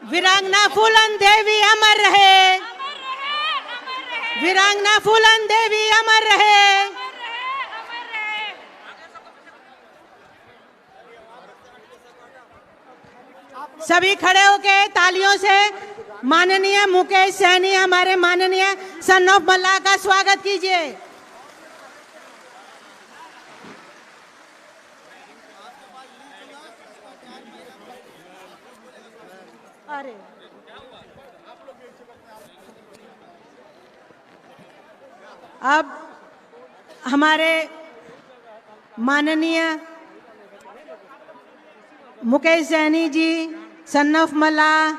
वीरांगना फूलन देवी अमर रहे, वीरांगना फूलन देवी अमर रहे। सभी खड़े होके तालियों से माननीय मुकेश सैनी, हमारे माननीय सन ऑफ मल्लाह का स्वागत कीजिए। अरे अब हमारे माननीय मुकेश सैनी जी, सन ऑफ मल्लाह,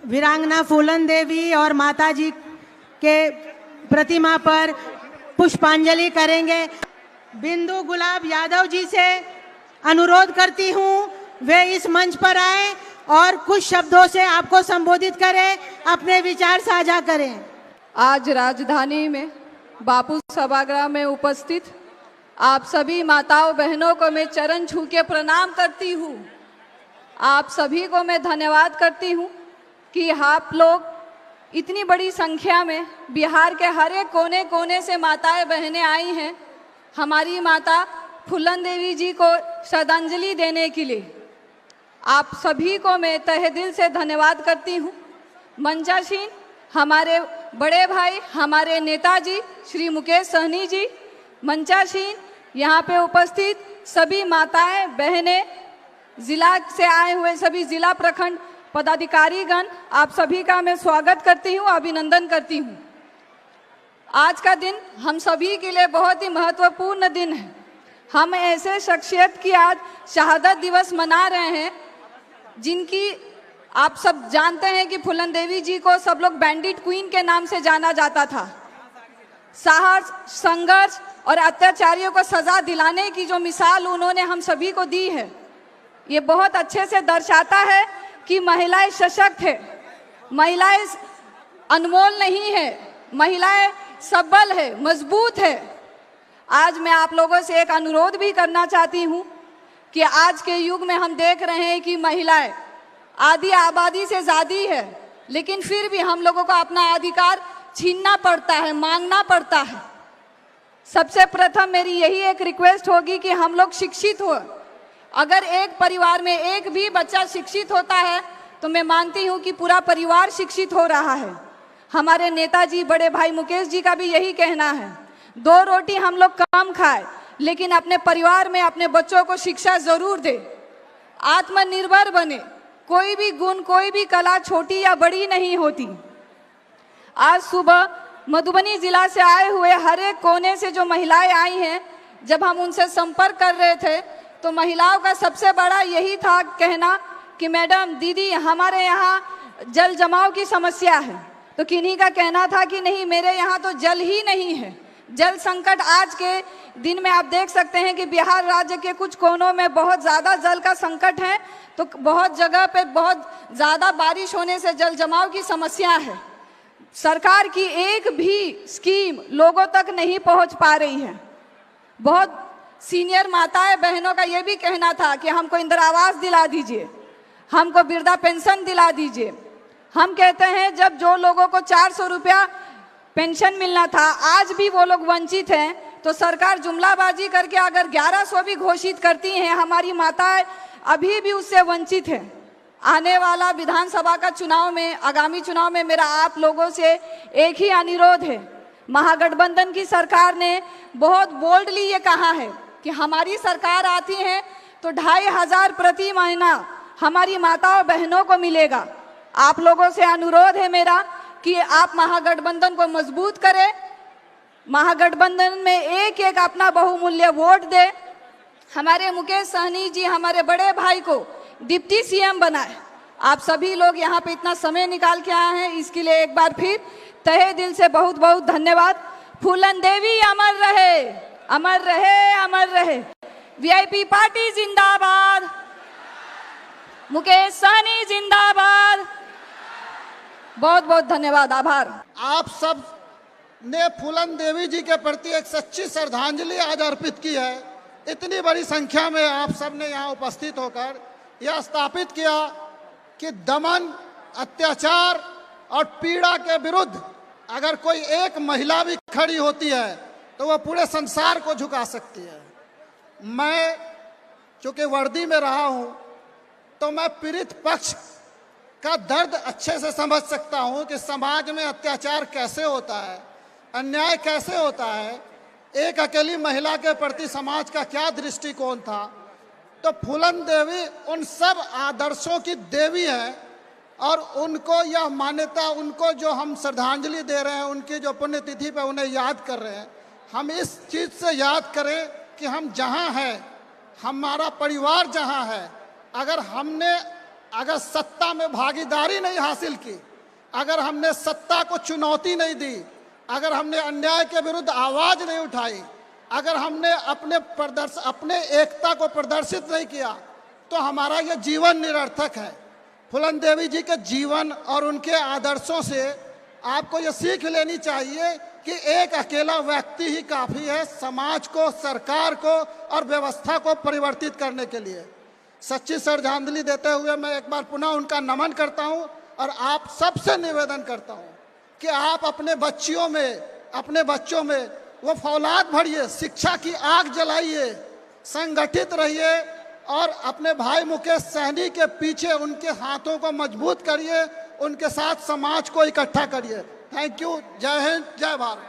वीरांगना फूलन देवी और माता जी के प्रतिमा पर पुष्पांजलि करेंगे। बिंदु गुलाब यादव जी से अनुरोध करती हूँ वे इस मंच पर आए और कुछ शब्दों से आपको संबोधित करें, अपने विचार साझा करें। आज राजधानी में बापू सभागृह में उपस्थित आप सभी माताओं बहनों को मैं चरण छू के प्रणाम करती हूँ। आप सभी को मैं धन्यवाद करती हूँ कि आप लोग इतनी बड़ी संख्या में बिहार के हर एक कोने कोने से माताएं बहनें आई हैं हमारी माता फूलन देवी जी को श्रद्धांजलि देने के लिए। आप सभी को मैं तहे दिल से धन्यवाद करती हूँ। मंचासीन हमारे बड़े भाई, हमारे नेताजी श्री मुकेश सहनी जी, मंचासीन यहाँ पे उपस्थित सभी माताएं बहनें, जिला से आए हुए सभी जिला प्रखंड पदाधिकारीगण, आप सभी का मैं स्वागत करती हूँ, अभिनंदन करती हूँ। आज का दिन हम सभी के लिए बहुत ही महत्वपूर्ण दिन है। हम ऐसे शख्सियत की आज शहादत दिवस मना रहे हैं जिनकी आप सब जानते हैं कि फूलन देवी जी को सब लोग बैंडिट क्वीन के नाम से जाना जाता था। साहस, संघर्ष और अत्याचारियों को सजा दिलाने की जो मिसाल उन्होंने हम सभी को दी है, ये बहुत अच्छे से दर्शाता है कि महिलाएं सशक्त है, महिलाएं अनमोल नहीं है, महिलाएं सबल है, मजबूत है। आज मैं आप लोगों से एक अनुरोध भी करना चाहती हूँ कि आज के युग में हम देख रहे हैं कि महिलाएं आधी आबादी से ज़्यादा है, लेकिन फिर भी हम लोगों को अपना अधिकार छीनना पड़ता है, मांगना पड़ता है। सबसे प्रथम मेरी यही एक रिक्वेस्ट होगी कि हम लोग शिक्षित हो। अगर एक परिवार में एक भी बच्चा शिक्षित होता है तो मैं मानती हूँ कि पूरा परिवार शिक्षित हो रहा है। हमारे नेताजी बड़े भाई मुकेश जी का भी यही कहना है, 2 रोटी हम लोग कम खाए लेकिन अपने परिवार में अपने बच्चों को शिक्षा जरूर दे, आत्मनिर्भर बने। कोई भी गुण, कोई भी कला छोटी या बड़ी नहीं होती। आज सुबह मधुबनी जिला से आए हुए हर एक कोने से जो महिलाएं आई हैं, जब हम उनसे संपर्क कर रहे थे तो महिलाओं का सबसे बड़ा यही था कहना कि मैडम, दीदी, हमारे यहाँ जल जमाव की समस्या है। तो किन्हीं का कहना था कि नहीं, मेरे यहाँ तो जल ही नहीं है। जल संकट आज के दिन में आप देख सकते हैं कि बिहार राज्य के कुछ कोनों में बहुत ज़्यादा जल का संकट है, तो बहुत जगह पे बहुत ज़्यादा बारिश होने से जल जमाव की समस्या है। सरकार की एक भी स्कीम लोगों तक नहीं पहुंच पा रही है। बहुत सीनियर माताएं बहनों का ये भी कहना था कि हमको इंदिरा आवास दिला दीजिए, हमको वृद्धा पेंशन दिला दीजिए। हम कहते हैं जब जो लोगों को 400 रुपया पेंशन मिलना था आज भी वो लोग वंचित हैं, तो सरकार जुमलाबाजी करके अगर 1100 भी घोषित करती हैं, हमारी माताएं अभी भी उससे वंचित हैं। आने वाला विधानसभा का चुनाव में, आगामी चुनाव में मेरा आप लोगों से एक ही अनुरोध है। महागठबंधन की सरकार ने बहुत बोल्डली ये कहा है कि हमारी सरकार आती है तो 2500 प्रति महीना हमारी माताओं बहनों को मिलेगा। आप लोगों से अनुरोध है मेरा कि आप महागठबंधन को मजबूत करें, महागठबंधन में एक एक अपना बहुमूल्य वोट दे। हमारे मुकेश सहनी जी, हमारे बड़े भाई को डिप्टी सीएम बनाए। आप सभी लोग यहाँ पे इतना समय निकाल के आए हैं, इसके लिए एक बार फिर तहे दिल से बहुत बहुत धन्यवाद। फूलन देवी अमर रहे, अमर रहे, अमर रहे। वीआईपी पार्टी जिंदाबाद, मुकेश सहनी जिंदाबाद। बहुत बहुत धन्यवाद, आभार। आप सब ने फूलन देवी जी के प्रति एक सच्ची श्रद्धांजलि आज अर्पित की है। इतनी बड़ी संख्या में आप सब ने यहाँ उपस्थित होकर यह स्थापित किया कि दमन, अत्याचार और पीड़ा के विरुद्ध अगर कोई एक महिला भी खड़ी होती है तो वह पूरे संसार को झुका सकती है। मैं चूंकि वर्दी में रहा हूं तो मैं पीड़ित पक्ष का दर्द अच्छे से समझ सकता हूं कि समाज में अत्याचार कैसे होता है, अन्याय कैसे होता है। एक अकेली महिला के प्रति समाज का क्या दृष्टिकोण था। तो फूलन देवी उन सब आदर्शों की देवी है और उनको यह मान्यता, उनको जो हम श्रद्धांजलि दे रहे हैं, उनकी जो पुण्यतिथि पर उन्हें याद कर रहे हैं, हम इस चीज़ से याद करें कि हम जहाँ हैं, हमारा परिवार जहाँ है, अगर सत्ता में भागीदारी नहीं हासिल की, अगर हमने सत्ता को चुनौती नहीं दी, अगर हमने अन्याय के विरुद्ध आवाज़ नहीं उठाई, अगर हमने अपने एकता को प्रदर्शित नहीं किया, तो हमारा यह जीवन निरर्थक है। फूलन देवी जी के जीवन और उनके आदर्शों से आपको यह सीख लेनी चाहिए कि एक अकेला व्यक्ति ही काफ़ी है समाज को, सरकार को और व्यवस्था को परिवर्तित करने के लिए। सच्ची श्रद्धांजलि देते हुए मैं एक बार पुनः उनका नमन करता हूं और आप सबसे निवेदन करता हूं कि आप अपने बच्चों में वो फौलाद भरिए, शिक्षा की आग जलाइए, संगठित रहिए और अपने भाई मुकेश सहनी के पीछे उनके हाथों को मजबूत करिए, उनके साथ समाज को इकट्ठा करिए। Thank you. जय हिंद, जय भारत।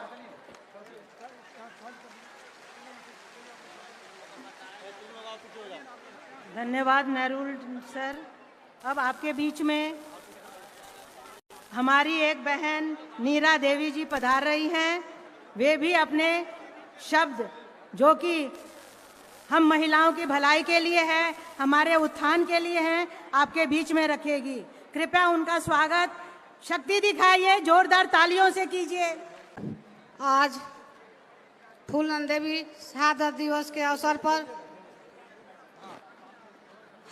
धन्यवाद नरुल सर। अब आपके बीच में हमारी एक बहन नीरा देवी जी पधार रही हैं। वे भी अपने शब्द जो कि हम महिलाओं की भलाई के लिए है, हमारे उत्थान के लिए हैं, आपके बीच में रखेगी। कृपया उनका स्वागत शक्ति दिखाइए, जोरदार तालियों से कीजिए। आज फूलन देवी शहादत दिवस के अवसर पर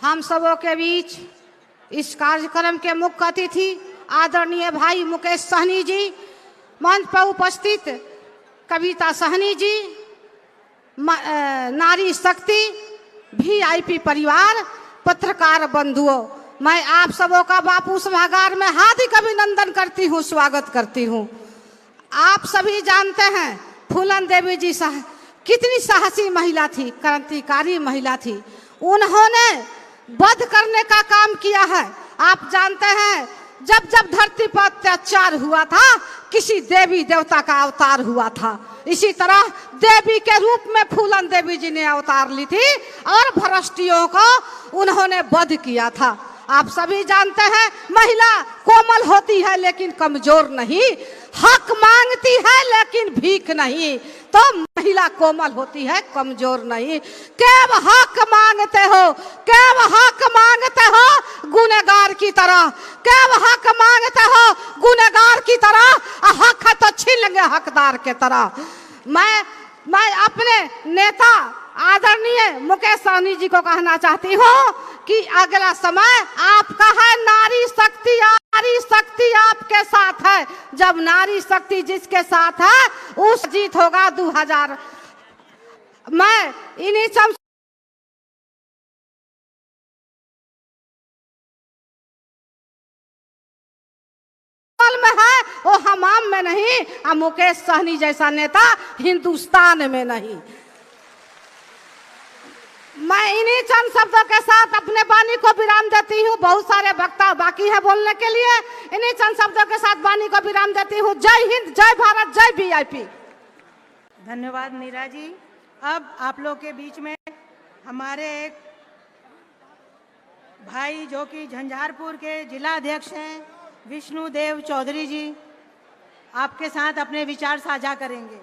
हम सबों के बीच इस कार्यक्रम के मुख्य अतिथि आदरणीय भाई मुकेश सहनी जी, मंच पर उपस्थित कविता सहनी जी, नारी शक्ति, VIP परिवार, पत्रकार बंधुओं, मैं आप सबों का बापू सभागार में हार्दिक अभिनंदन करती हूँ, स्वागत करती हूँ। आप सभी जानते हैं फूलन देवी जी कितनी साहसी महिला थी, क्रांतिकारी महिला थी। उन्होंने वध करने का काम किया है। आप जानते हैं जब जब धरती पर अत्याचार हुआ था, किसी देवी देवता का अवतार हुआ था। इसी तरह देवी के रूप में फूलन देवी जी ने अवतार ली थी और भ्रष्टियों को उन्होंने वध किया था। आप सभी जानते हैं महिला कोमल होती है लेकिन कमजोर नहीं, हक मांगती है लेकिन भीख नहीं। तो महिला कोमल होती है, कमजोर नहीं। केव हक मांगते हो, केव हक मांगते हो गुनहगार की तरह, केव हक मांगते हो गुनहगार की तरह, हक है तो छीन लेंगे हकदार के तरह। मैं अपने नेता आदरणीय मुकेश सहनी जी को कहना चाहती हूँ कि अगला समय आपका है। नारी शक्ति आपके साथ है। जब नारी शक्ति जिसके साथ है उस जीत होगा 2000। मैं इन्हीं में है, वो हमाम में नहीं, मुकेश सहनी जैसा नेता हिंदुस्तान में नहीं। मैं इन्हीं चंद शब्दों के साथ अपने वाणी को विराम देती हूँ। बहुत सारे वक्ता बाकी है बोलने के लिए। इन्हीं चंद शब्दों के साथ वाणी को विराम देती हूँ। जय हिंद, जय भारत, जय VIP। धन्यवाद नीरा जी। अब आप लोग के बीच में हमारे एक भाई जो कि झंझारपुर के जिला अध्यक्ष हैं, विष्णुदेव चौधरी जी, आपके साथ अपने विचार साझा करेंगे।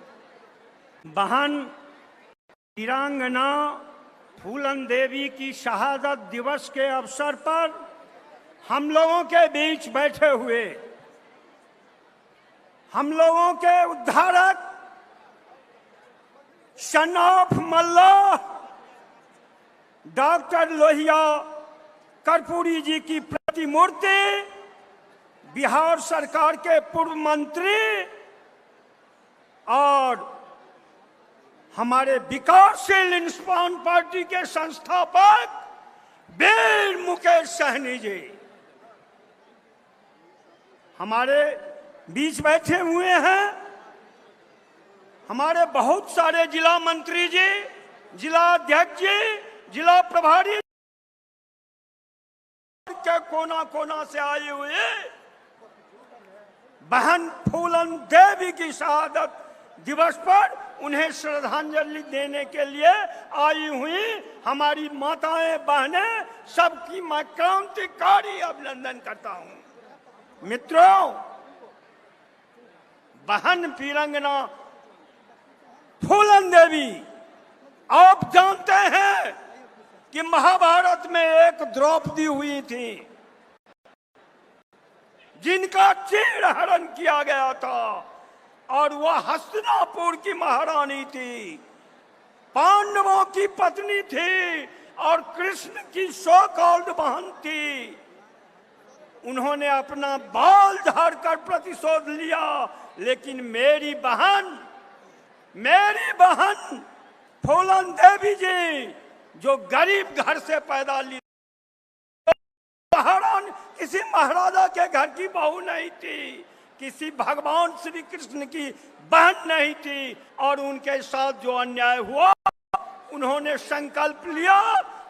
बहन वीरांगना फूलन देवी की शहादत दिवस के अवसर पर हम लोगों के बीच बैठे हुए हम लोगों के उद्धारक सन ऑफ मल्लाह डॉक्टर लोहिया कर्पूरी जी की प्रतिमूर्ति, बिहार सरकार के पूर्व मंत्री और हमारे विकासशील इंसान पार्टी के संस्थापक वीर मुकेश सहनी जी हमारे बीच बैठे हुए हैं। हमारे बहुत सारे जिला मंत्री जी, जिला अध्यक्ष जी, जिला प्रभारी के कोना कोना से आए हुए बहन फूलन देवी की शहादत दिवस पर उन्हें श्रद्धांजलि देने के लिए आई हुई हमारी माताएं बहनें सबकी मैं क्रांतिकारी अभिनंदन करता हूं। मित्रों, बहन वीरांगना फूलन देवी, आप जानते हैं कि महाभारत में एक द्रौपदी हुई थी जिनका चीरहरण किया गया था और वह हस्तिनापुर की महारानी थी, पांडवों की पत्नी थी और कृष्ण की सो कॉल्ड बहन थी। उन्होंने अपना बाल झाड़कर प्रतिशोध लिया, लेकिन मेरी बहन फूलन देवी जी जो गरीब घर से पैदा ली, किसी महाराजा के घर की बहू नहीं थी, किसी भगवान श्री कृष्ण की बहन नहीं थी, और उनके साथ जो अन्याय हुआ उन्होंने संकल्प लिया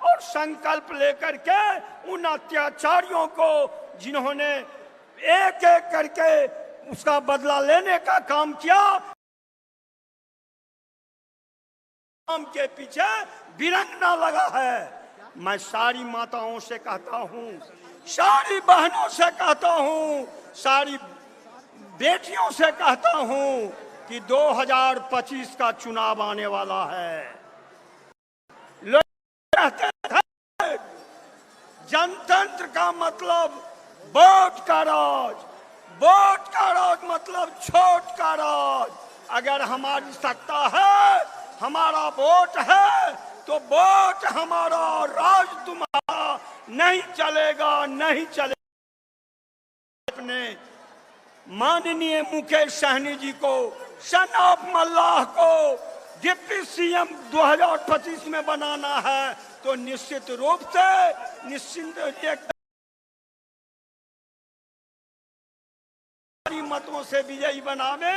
और संकल्प लेकर के उन अत्याचारियों को, जिन्होंने एक एक करके उसका बदला लेने का काम किया, काम के पीछे वीरांगना लगा है। मैं सारी माताओं से कहता हूं, सारी बहनों से कहता हूं, सारी बेटियों से कहता हूं कि 2025 का चुनाव आने वाला है। लोग कहते थे जनतंत्र का मतलब वोट का राज, वोट का राज मतलब छोट का राज। अगर हमारी सत्ता है, हमारा वोट है, तो वोट हमारा, राज तुम्हारा नहीं चलेगा, नहीं चलेगा। अपने माननीय मुकेश सहनी जी को, सन ऑफ मल्लाह को डिप्टी सीएम 2025 में बनाना है, तो निश्चित रूप से मतों से विजयी बनावे।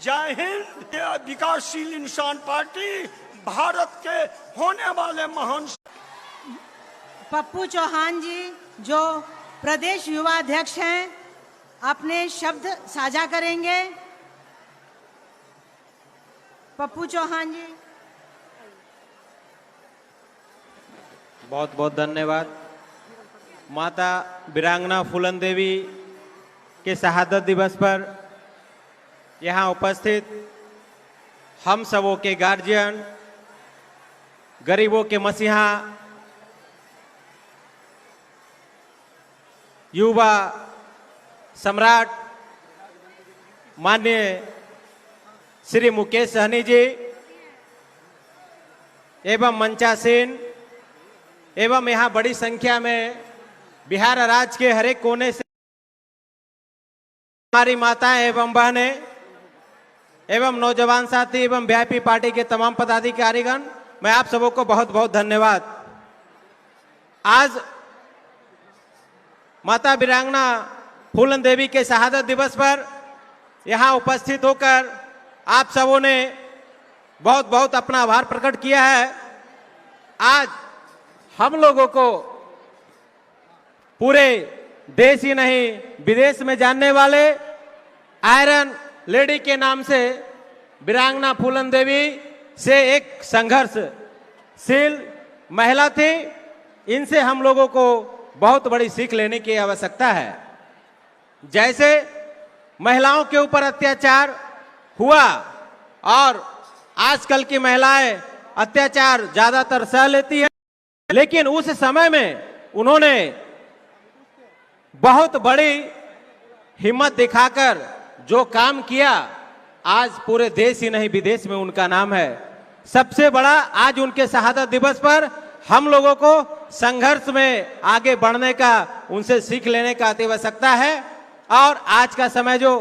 जय हिंद। विकासशील इंसान पार्टी भारत के होने वाले महान। पप्पू चौहान जी जो प्रदेश युवा अध्यक्ष हैं, अपने शब्द साझा करेंगे। पप्पू चौहान जी। बहुत बहुत धन्यवाद। माता वीरांगना फूलन देवी के शहादत दिवस पर यहाँ उपस्थित हम सबों के गार्जियन, गरीबों के मसीहा, युवा सम्राट माननीय श्री मुकेश सहनी जी एवं मंचासीन एवं यहाँ बड़ी संख्या में बिहार राज्य के हर एक कोने से हमारी माताएं एवं बहनें एवं नौजवान साथी एवं वीआईपी पार्टी के तमाम पदाधिकारीगण, मैं आप सबों को बहुत बहुत धन्यवाद। आज माता वीरांगना फूलन देवी के शहादत दिवस पर यहाँ उपस्थित होकर आप सबों ने बहुत बहुत अपना आभार प्रकट किया है। आज हम लोगों को पूरे देश ही नहीं विदेश में जानने वाले आयरन लेडी के नाम से वीरांगना फूलन देवी से एक संघर्षशील महिला थी। इनसे हम लोगों को बहुत बड़ी सीख लेने की आवश्यकता है। जैसे महिलाओं के ऊपर अत्याचार हुआ और आजकल की महिलाएं अत्याचार ज्यादातर सह लेती हैं, लेकिन उस समय में उन्होंने बहुत बड़ी हिम्मत दिखाकर जो काम किया, आज पूरे देश ही नहीं विदेश में उनका नाम है। सबसे बड़ा आज उनके शहादत दिवस पर हम लोगों को संघर्ष में आगे बढ़ने का, उनसे सीख लेने का अति आवश्यकता है। और आज का समय जो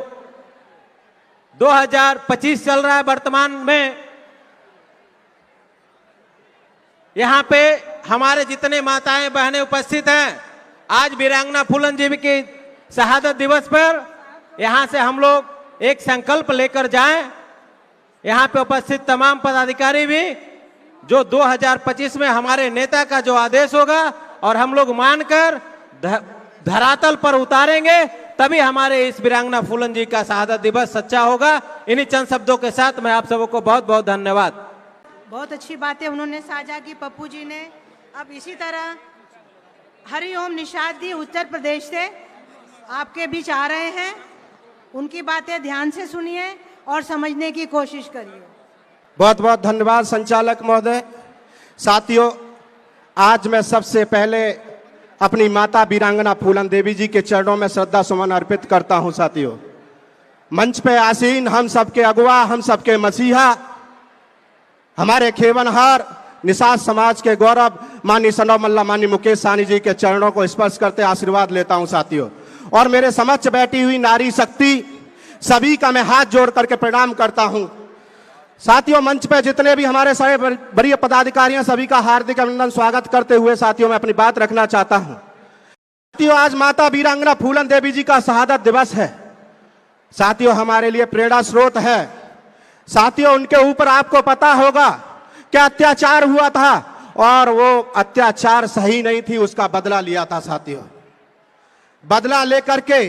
2025 चल रहा है वर्तमान में, यहाँ पे हमारे जितने माताएं बहनें उपस्थित हैं, आज वीरांगना फूलन देवी की शहादत दिवस पर यहाँ से हम लोग एक संकल्प लेकर जाएं। यहाँ पे उपस्थित तमाम पदाधिकारी भी जो 2025 में हमारे नेता का जो आदेश होगा और हम लोग मानकर धरातल पर उतारेंगे, तभी हमारे इस वीरांगना फूलन जी का शहादत दिवस सच्चा होगा। इन्हीं चंद शब्दों के साथ मैं आप सबको बहुत बहुत धन्यवाद। बहुत अच्छी बातें उन्होंने साझा की पप्पू जी ने। अब इसी तरह हरिओम निषाद जी उत्तर प्रदेश से आपके बीच आ रहे हैं, उनकी बातें ध्यान से सुनिए और समझने की कोशिश करिए। बहुत बहुत धन्यवाद संचालक महोदय। साथियों, आज मैं सबसे पहले अपनी माता वीरांगना फूलन देवी जी के चरणों में श्रद्धा सुमन अर्पित करता हूं। साथियों, मंच पे आसीन हम सबके अगुआ, हम सबके मसीहा, हमारे खेवनहार निषाद समाज के गौरव माननीय सनौ मल्ला माननीय मुकेश सहनी जी के चरणों को स्पर्श करते आशीर्वाद लेता हूं साथियों। और मेरे समक्ष बैठी हुई नारी शक्ति सभी का मैं हाथ जोड़ करके प्रणाम करता हूं। साथियों, मंच पे जितने भी हमारे सारे वरीय पदाधिकारी हैं, सभी का हार्दिक अभिनंदन स्वागत करते हुए साथियों मैं अपनी बात रखना चाहता हूं। साथियों, आज माता वीरांगना फूलन देवी जी का शहादत दिवस है। साथियों, हमारे लिए प्रेरणा स्रोत है। साथियों, उनके ऊपर आपको पता होगा क्या अत्याचार हुआ था और वो अत्याचार सही नहीं थी, उसका बदला लिया था। साथियों, बदला लेकर के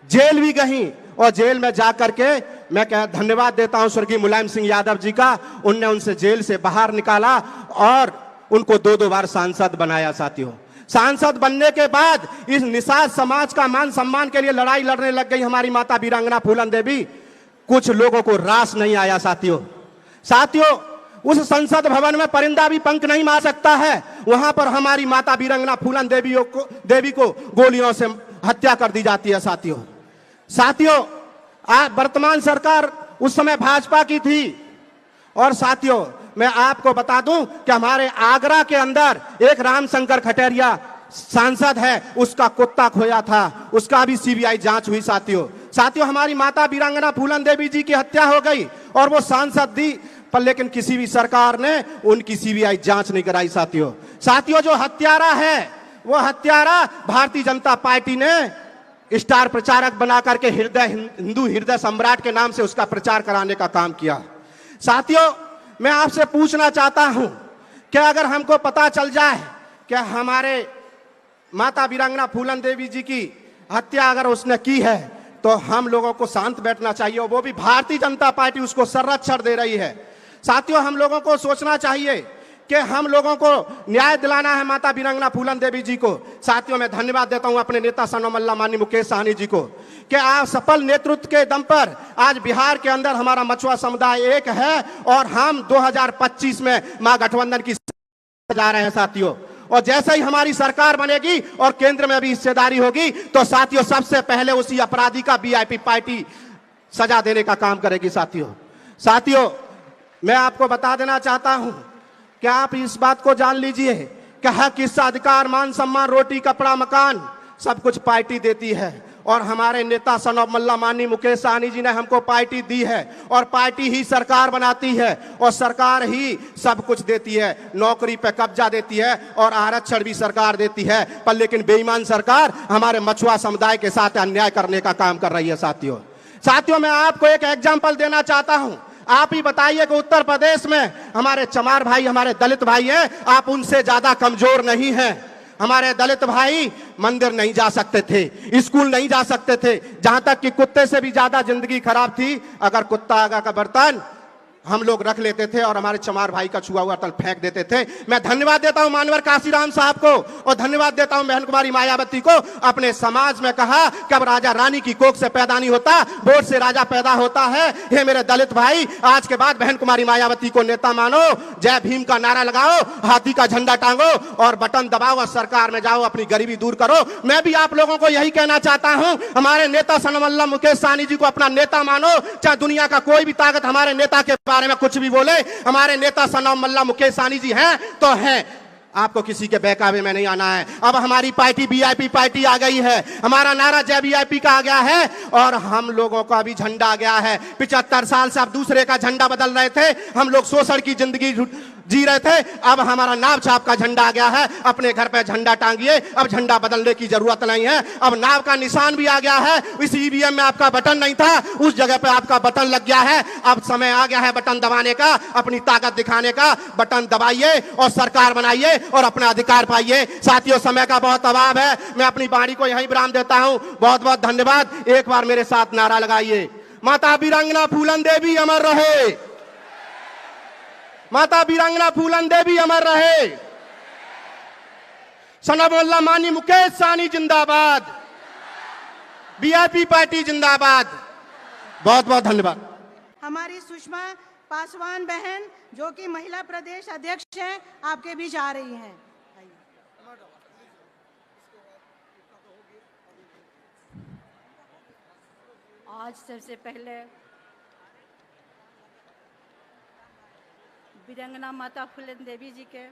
जेल भी गई और जेल में जाकर के मैं धन्यवाद देता हूं स्वर्गीय मुलायम सिंह यादव जी का। उनने उनसे जेल से बाहर निकाला और उनको 2-2 बार सांसद बनाया। साथियों, सांसद बनने के बाद इस निषाद समाज का मान सम्मान के लिए लड़ाई लड़ने लग गई हमारी माता वीरांगना फूलन देवी। कुछ लोगों को रास नहीं आया। साथियों, उस संसद भवन में परिंदा भी पंख नहीं मार सकता है। वहां पर हमारी माता वीरांगना फूलन देवी को गोलियों से हत्या कर दी जाती है। साथियों, आज वर्तमान सरकार उस समय भाजपा की थी। और साथियों, मैं आपको बता दूं कि हमारे आगरा के अंदर एक रामशंकर खटेरिया सांसद है, उसका कुत्ता खोया था, उसका भी सीबीआई जांच हुई। साथियों, हमारी माता वीरांगना फूलन देवी जी की हत्या हो गई और वो सांसद थी, पर लेकिन किसी भी सरकार ने उनकी सीबीआई जांच नहीं कराई। साथियों, जो हत्यारा है वो हत्यारा भारतीय जनता पार्टी ने स्टार प्रचारक बना करके हिंदू हृदय सम्राट के नाम से उसका प्रचार कराने का काम किया। साथियों, मैं आपसे पूछना चाहता हूं कि अगर हमको पता चल जाए कि हमारे माता वीरांगना फूलन देवी जी की हत्या अगर उसने की है, तो हम लोगों को शांत बैठना चाहिए। वो भी भारतीय जनता पार्टी उसको संरक्षण दे रही है। साथियों, हम लोगों को सोचना चाहिए कि हम लोगों को न्याय दिलाना है माता वीरांगना फूलन देवी जी को। साथियों, मैं धन्यवाद देता हूं अपने नेता सनौ मल्ला माननीय मुकेश सहनी जी को कि आप सफल नेतृत्व के दम पर आज बिहार के अंदर हमारा मछुआ समुदाय एक है और हम 2025 में महागठबंधन की जा रहे हैं। साथियों, और जैसे ही हमारी सरकार बनेगी और केंद्र में भी हिस्सेदारी होगी, तो साथियों सबसे पहले उसी अपराधी का वीआईपी पार्टी सजा देने का काम करेगी। साथियों, मैं आपको बता देना चाहता हूं कि आप इस बात को जान लीजिए कि हक, हिस्सा, अधिकार, मान सम्मान, रोटी, कपड़ा, मकान सब कुछ पार्टी देती है। और हमारे नेता सनौ मल्ला माननीय मुकेश सहनी जी ने हमको पार्टी दी है और पार्टी ही सरकार बनाती है और सरकार ही सब कुछ देती है। नौकरी पे कब्जा देती है और आरक्षण भी सरकार देती है, पर लेकिन बेईमान सरकार हमारे मछुआ समुदाय के साथ अन्याय करने का काम कर रही है। साथियों, मैं आपको एक एग्जाम्पल देना चाहता हूं। आप ही बताइए कि उत्तर प्रदेश में हमारे चमार भाई, हमारे दलित भाई हैं, आप उनसे ज्यादा कमजोर नहीं हैं। हमारे दलित भाई मंदिर नहीं जा सकते थे, स्कूल नहीं जा सकते थे, जहां तक कि कुत्ते से भी ज्यादा जिंदगी खराब थी। अगर कुत्ता आगा का बर्तन हम लोग रख लेते थे और हमारे चमार भाई का छुआ हुआ तल फेंक देते थे। मैं धन्यवाद देता हूं मानवर काशीराम साहब को और धन्यवाद देता हूं बहन कुमारी मायावती को। अपने समाज में कहा कि अब राजा रानी की कोख से पैदा नहीं होता, वोट से राजा पैदा होता है। हे मेरे दलित भाई, आज के बाद बहन कुमारी मायावती को नेता मानो, जय भीम का नारा लगाओ, हाथी का झंडा टांगो और बटन दबाओ और सरकार में जाओ, अपनी गरीबी दूर करो। मैं भी आप लोगों को यही कहना चाहता हूं, हमारे नेता सनौ मल्ला मुकेश सहनी जी को अपना नेता मानो। चाहे दुनिया का कोई भी ताकत हमारे नेता के बारे में कुछ भी बोले, हमारे नेता सनौ मल्ला मुकेश सहनी जी हैं तो हैं। आपको किसी के बहकावे में नहीं आना है। अब हमारी पार्टी वीआईपी पार्टी आ गई है, हमारा नारा जय वीआईपी का आ गया है और हम लोगों का भी झंडा आ गया है। 75 साल से आप दूसरे का झंडा बदल रहे थे। हम लोग शोषण की जिंदगी जी रहे थे। अब हमारा नाव छाप का झंडा आ गया है, अपने घर पे झंडा टांगिए, अब झंडा बदलने की जरूरत नहीं है। अब नाव का निशान भी आ गया है, इस ईवीएम में आपका बटन नहीं था, उस जगह पे आपका बटन लग गया है। अब समय आ गया है बटन दबाने का, अपनी ताकत दिखाने का। बटन दबाइए और सरकार बनाइए और अपना अधिकार पाइए। साथियों, समय का बहुत अभाव है, मैं अपनी वाणी को यहीं विराम देता हूं। बहुत बहुत धन्यवाद। एक बार मेरे साथ नारा लगाइए, माता वीरांगना फूलन देवी अमर रहे, माता वीरांगना फूलन देवी अमर रहे। सना मोहल्ला मानी मुकेश सानी जिंदाबाद, वीआईपी पार्टी जिंदाबाद। बहुत बहुत धन्यवाद। हमारी सुषमा पासवान बहन जो कि महिला प्रदेश अध्यक्ष हैं, आपके बीच आ रही हैं। आज सबसे पहले वीरांगना माता फूलन देवी जी के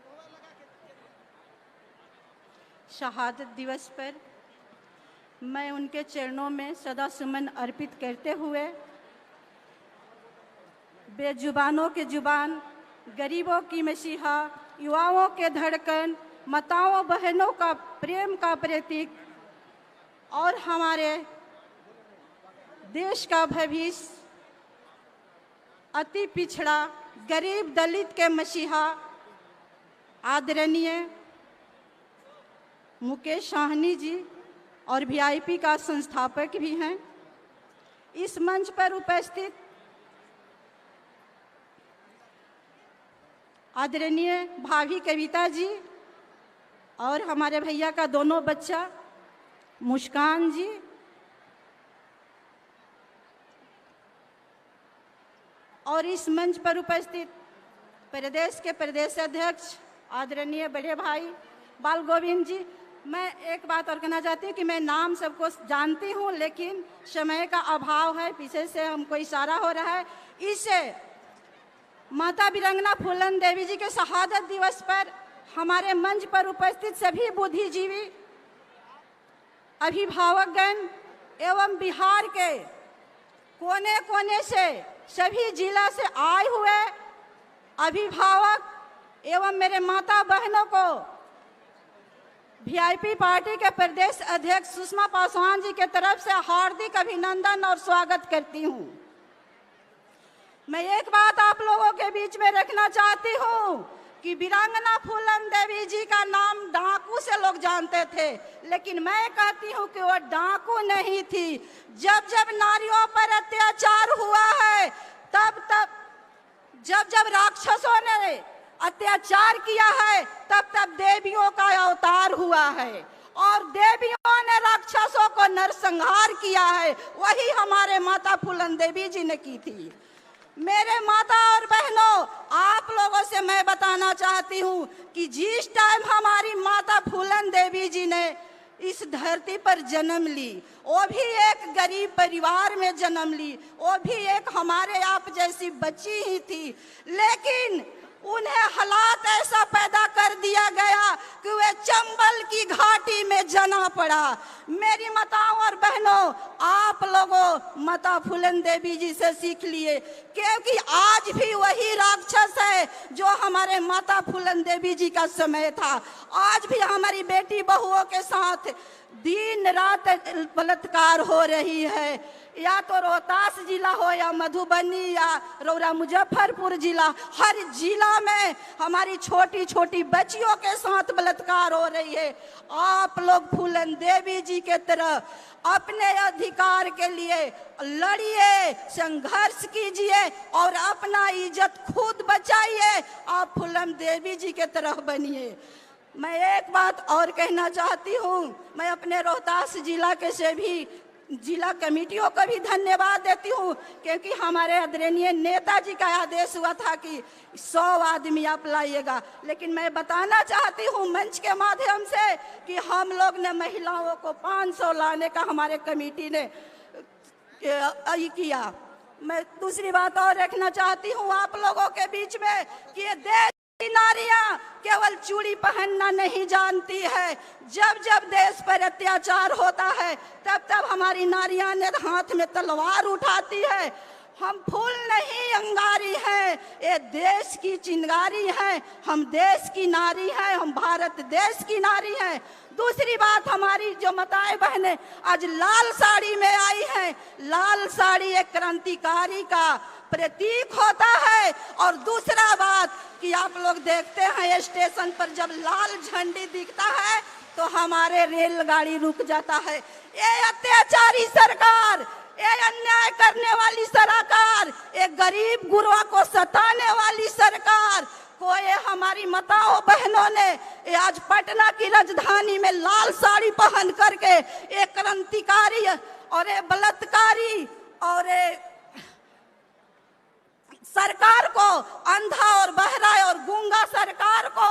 शहादत दिवस पर मैं उनके चरणों में सदा सुमन अर्पित करते हुए बेजुबानों के जुबान, गरीबों की मसीहा, युवाओं के धड़कन, माताओं बहनों का प्रेम का प्रतीक और हमारे देश का भविष्य, अति पिछड़ा गरीब दलित के मसीहा आदरणीय मुकेश साहनी जी और वीआईपी का संस्थापक भी हैं, इस मंच पर उपस्थित आदरणीय भाभी कविता जी और हमारे भैया का दोनों बच्चा मुस्कान जी, और इस मंच पर उपस्थित प्रदेश के प्रदेश अध्यक्ष आदरणीय बड़े भाई बाल गोविंद जी। मैं एक बात और कहना चाहती हूँ कि मैं नाम सबको जानती हूँ, लेकिन समय का अभाव है, पीछे से हमको इशारा हो रहा है। इससे माता वीरांगना फूलन देवी जी के शहादत दिवस पर हमारे मंच पर उपस्थित सभी बुद्धिजीवी, अभिभावकगण एवं बिहार के कोने कोने से, सभी जिला से आए हुए अभिभावक एवं मेरे माता बहनों को वीआईपी पार्टी के प्रदेश अध्यक्ष सुषमा पासवान जी के तरफ से हार्दिक अभिनंदन और स्वागत करती हूं। मैं एक बात आप लोगों के बीच में रखना चाहती हूं कि वीरांगना फूलन देवी जी का नाम डाकू से लोग जानते थे, लेकिन मैं कहती हूं कि वो डाकू नहीं थी। जब जब नारियों पर अत्याचार हुआ है, तब जब राक्षसों ने अत्याचार किया है, तब देवियों का अवतार हुआ है और देवियों ने राक्षसों को नरसंहार किया है। वही हमारे माता फूलन देवी जी ने की थी। मेरे माता और बहनों, आप लोगों से मैं बताना चाहती हूँ कि जिस टाइम हमारी माता फूलन देवी जी ने इस धरती पर जन्म ली, वो भी एक गरीब परिवार में जन्म ली, वो भी एक हमारे आप जैसी बच्ची ही थी, लेकिन उन्हें हालात ऐसा पैदा कर दिया गया कि वे चंबल की घाटी में जना पड़ा। मेरी माताओं और बहनों, आप लोगों माता फूलन देवी जी से सीख लिए, क्योंकि आज भी वही राक्षस है जो हमारे माता फूलन देवी जी का समय था। आज भी हमारी बेटी बहुओं के साथ दिन रात बलात्कार हो रही है, या तो रोहतास जिला हो या मधुबनी या रौरा मुजफ्फरपुर जिला, हर जिला में हमारी छोटी छोटी बच्चियों के साथ बलात्कार हो रही है। आप लोग फूलन देवी जी के तरह अपने अधिकार के लिए लड़िए, संघर्ष कीजिए और अपना इज्जत खुद बचाइए। आप फूलन देवी जी के तरह बनिए। मैं एक बात और कहना चाहती हूँ, मैं अपने रोहतास जिला के से भी जिला कमेटियों को भी धन्यवाद देती हूँ, क्योंकि हमारे आदरणीय नेताजी का आदेश हुआ था कि 100 आदमी आप लाइएगा, लेकिन मैं बताना चाहती हूँ मंच के माध्यम से कि हम लोग ने महिलाओं को 500 लाने का हमारे कमेटी ने किया। मैं दूसरी बात और रखना चाहती हूँ आप लोगों के बीच में कि ये देश की नारियां केवल चूड़ी पहनना नहीं जानती है। जब जब देश पर अत्याचार होता है, तब तब हमारी नारियां ने हाथ में तलवार उठाती है हम फूल नहीं अंगारी हैं, ये देश की चिंगारी है। हम देश की नारी हैं, हम भारत देश की नारी हैं। दूसरी बात, हमारी जो माताएं बहनें आज लाल साड़ी में आई हैं, लाल साड़ी एक क्रांतिकारी का प्रतीक होता है। और दूसरा बात कि आप लोग देखते हैं स्टेशन पर जब लाल झंडी दिखता है तो हमारे रेलगाड़ी रुक जाता है। ये अत्याचारी सरकार, ये अन्याय करने वाली सरकार, एक गरीब गुरबा को सताने वाली सरकार को ये हमारी माताओं बहनों ने ये आज पटना की राजधानी में लाल साड़ी पहन करके एक क्रांतिकारी और एक बलात्कारी और सरकार को, अंधा और बहरा और गूंगा सरकार को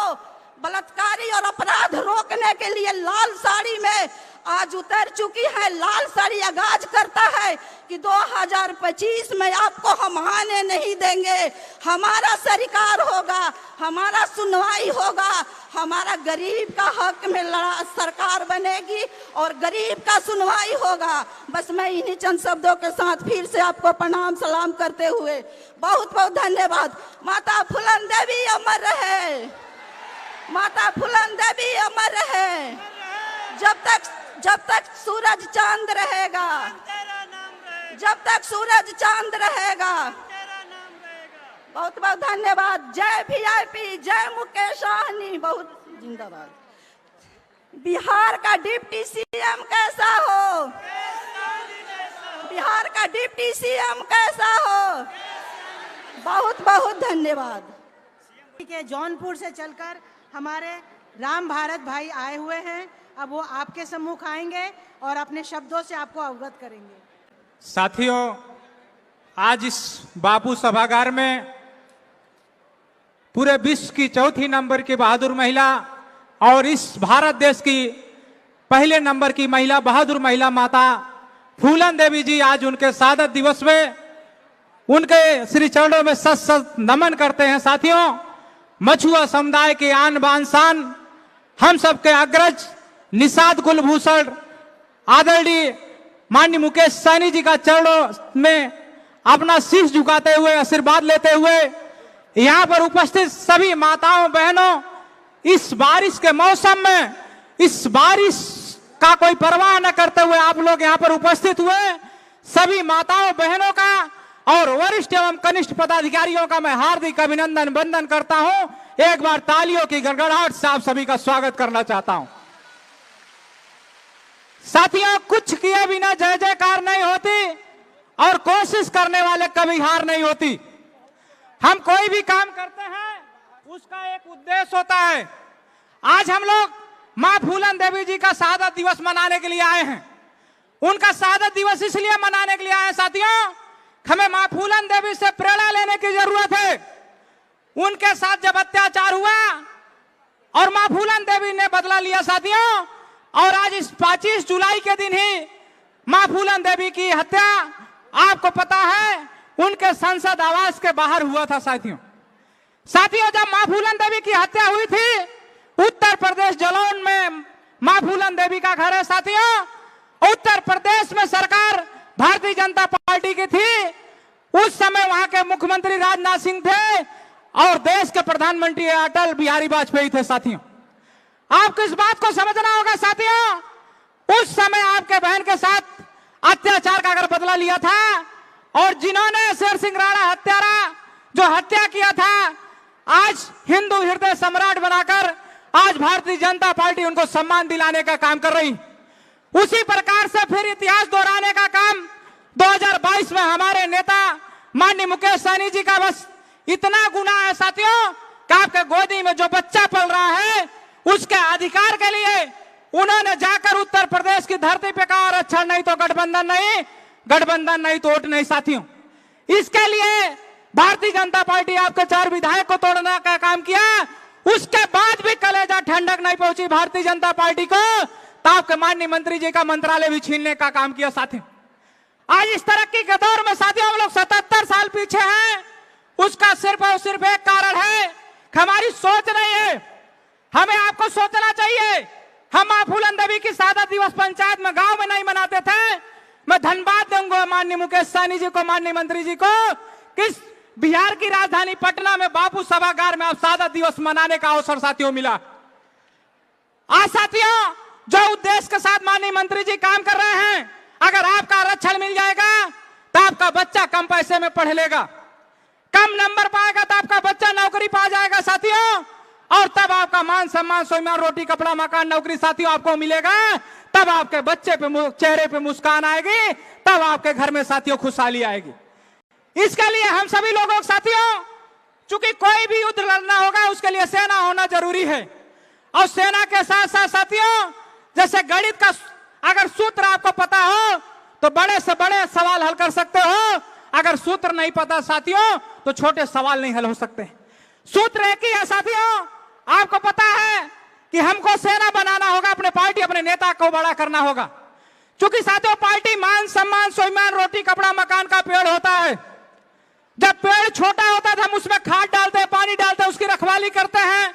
बलात्कारी और अपराध रोकने के लिए लाल साड़ी में आज उतर चुकी है। लाल साड़ी आगाज करता है कि 2025 में आपको हम आने नहीं देंगे, हमारा सरकार होगा, हमारा सुनवाई होगा, हमारा गरीब का हक में लड़ा सरकार बनेगी और गरीब का सुनवाई होगा। बस मैं इन्हीं चंद शब्दों के साथ फिर से आपको प्रणाम सलाम करते हुए बहुत बहुत धन्यवाद। माता फूलन देवी अमर रहे, माता फूलन देवी अमर रहे। जब तक सूरज चांद रहेगा, जब तक सूरज चांद रहेगा। बहुत बहुत धन्यवाद। जय वीआईपी, जय मुकेश सहनी, बहुत जिंदाबाद। बिहार का डिप्टी सीएम कैसा हो, बिहार का डिप्टी सीएम कैसा हो। बहुत बहुत धन्यवाद। के जौनपुर से चलकर हमारे राम भारत भाई आए हुए हैं, अब वो आपके सम्मुख आएंगे और अपने शब्दों से आपको अवगत करेंगे। साथियों, आज इस बापू सभागार में पूरे विश्व की चौथी नंबर की बहादुर महिला और इस भारत देश की पहले नंबर की महिला, बहादुर महिला माता फूलन देवी जी आज उनके शहादत दिवस में उनके श्री चरणों में सत सत नमन करते हैं। साथियों, मछुआ समुदाय के आन बान शान, हम सबके अग्रज निषाद कुलभूषण आदरणीय माननीय मुकेश सहनी जी का चरणों में अपना शीश झुकाते हुए आशीर्वाद लेते हुए यहाँ पर उपस्थित सभी माताओं बहनों, इस बारिश के मौसम में, इस बारिश का कोई परवाह न करते हुए आप लोग यहाँ पर उपस्थित हुए सभी माताओं बहनों का और वरिष्ठ एवं कनिष्ठ पदाधिकारियों का मैं हार्दिक अभिनंदन वंदन करता हूं। एक बार तालियों की गड़गड़ाहट से आप सभी का स्वागत करना चाहता हूं। साथियों, कुछ किए बिना जय जयकार नहीं होती और कोशिश करने वाले कभी हार नहीं होती। हम कोई भी काम करते हैं उसका एक उद्देश्य होता है। आज हम लोग मां फूलन देवी जी का शहादत दिवस मनाने के लिए आए हैं। उनका शहादत दिवस इसलिए मनाने के लिए आए हैं साथियों, हमें मां फूलन देवी से प्रेरणा लेने की जरूरत है। उनके साथ जब अत्याचार हुआ और मां फूलन देवी ने बदला लिया साथियों, और आज इस 25 जुलाई के दिन ही मां फूलन देवी की हत्या आपको पता है उनके संसद आवास के बाहर हुआ था। साथियों, जब मां फूलन देवी की हत्या हुई थी, उत्तर प्रदेश जलौन में मां फूलन देवी का घर है साथियों। उत्तर प्रदेश में सरकार भारतीय जनता पार्टी की थी। उस समय वहां के मुख्यमंत्री राजनाथ सिंह थे और देश के प्रधानमंत्री अटल बिहारी वाजपेयी थे। साथियों, आपको इस बात को समझना होगा साथियों, उस समय आपके बहन के साथ अत्याचार का अगर बदला लिया था और जिन्होंने शेर सिंह राणा हत्यारा जो हत्या किया था, आज हिंदू हृदय सम्राट बनाकर आज भारतीय जनता पार्टी उनको सम्मान दिलाने का काम कर रही। उसी प्रकार से फिर इतिहास दोहराने का काम 2022 में हमारे नेता माननीय मुकेश सहनी जी का बस इतना गुना है साथियों कि आपके गोदी में जो बच्चा पल रहा है उसके अधिकार के लिए उन्होंने जाकर उत्तर प्रदेश की धरती पे कहा, और अच्छा नहीं तो गठबंधन नहीं, गठबंधन नहीं तो वोट नहीं। साथियों, इसके लिए भारतीय जनता पार्टी आपके 4 विधायक को तोड़ने का काम किया। उसके बाद भी कलेजा ठंडक नहीं पहुंची भारतीय जनता पार्टी को, तो आपके माननीय मंत्री जी का मंत्रालय भी छीनने का काम किया। साथियों, आज इस तरक्की के दौर में साथियों हम लोग 77 साल पीछे हैं। उसका सिर्फ और सिर्फ एक कारण है, हमारी सोच नहीं है। हमें आपको सोचना चाहिए। हम मां फूलन देवी की शहादत दिवस पंचायत में गांव में नहीं मनाते थे। मैं मैं धन्यवाद दूंगा माननीय मुकेश सहनी जी को, माननीय मंत्री जी को, किस बिहार की राजधानी पटना में बापू सभागार में अब शहादत दिवस मनाने का अवसर साथियों मिला। आज साथियों, जो उद्देश्य के साथ माननीय मंत्री जी काम कर रहे हैं, अगर आपका आरक्षण मिल जाएगा तो आपका बच्चा कम पैसे में पढ़ लेगा, कम नंबर पाएगा तो आपका बच्चा नौकरी पा जाएगा साथियों, और तब आपका मान सम्मान स्वाभिमान रोटी कपड़ा मकान नौकरी साथियों आपको मिलेगा। तब आपके बच्चे पे चेहरे पे मुस्कान आएगी, तब आपके घर में साथियों खुशहाली आएगी। इसके लिए हम सभी लोगों साथियों, चूंकि कोई भी युद्ध लड़ना होगा उसके लिए सेना होना जरूरी है, और सेना के साथ साथ साथियों, जैसे गणित का अगर सूत्र आपको पता हो तो बड़े से बड़े सवाल हल कर सकते हो, अगर सूत्र नहीं पता साथियों तो छोटे सवाल नहीं हल हो सकते। सूत्र एक ही है साथियों, आपको पता है कि हमको सेना बनाना होगा, अपने पार्टी अपने नेता को बड़ा करना होगा। क्योंकि साथियों, पार्टी मान सम्मान स्वाभिमान रोटी कपड़ा मकान का पेड़ होता है। जब पेड़ छोटा होता है तो हम उसमें खाद डालते हैं, पानी डालते हैं, उसकी रखवाली करते हैं।